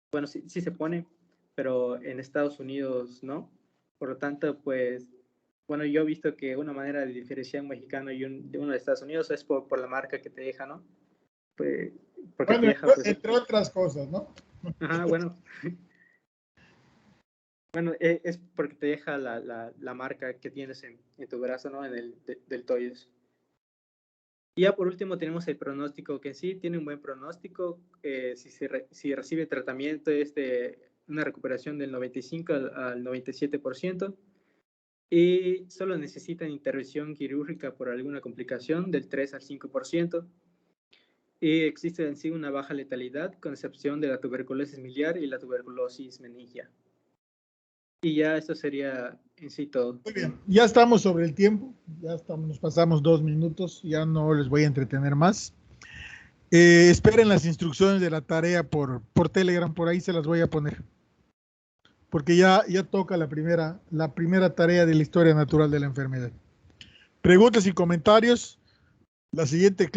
bueno, sí se pone, pero en Estados Unidos no. Por lo tanto, pues, bueno, yo he visto que una manera de diferenciar un mexicano y uno de Estados Unidos es por la marca que te deja, ¿no? Pues, porque bueno, te deja, pues, entre otras cosas, ¿no? Ajá, bueno. Bueno, es porque te deja la marca que tienes en tu brazo, ¿no? En el deltoides. Y ya por último tenemos el pronóstico, que sí tiene un buen pronóstico. Si recibe tratamiento es de una recuperación del 95 al 97%. Y solo necesitan intervención quirúrgica por alguna complicación del 3 al 5%. Y existe en sí una baja letalidad, con excepción de la tuberculosis miliar y la tuberculosis meningia. Y ya esto sería en sí todo. Muy bien, ya estamos sobre el tiempo, nos pasamos 2 minutos, ya no les voy a entretener más. Esperen las instrucciones de la tarea por Telegram, por ahí se las voy a poner. Porque ya toca la primera tarea de la historia natural de la enfermedad. Preguntas y comentarios. La siguiente clase.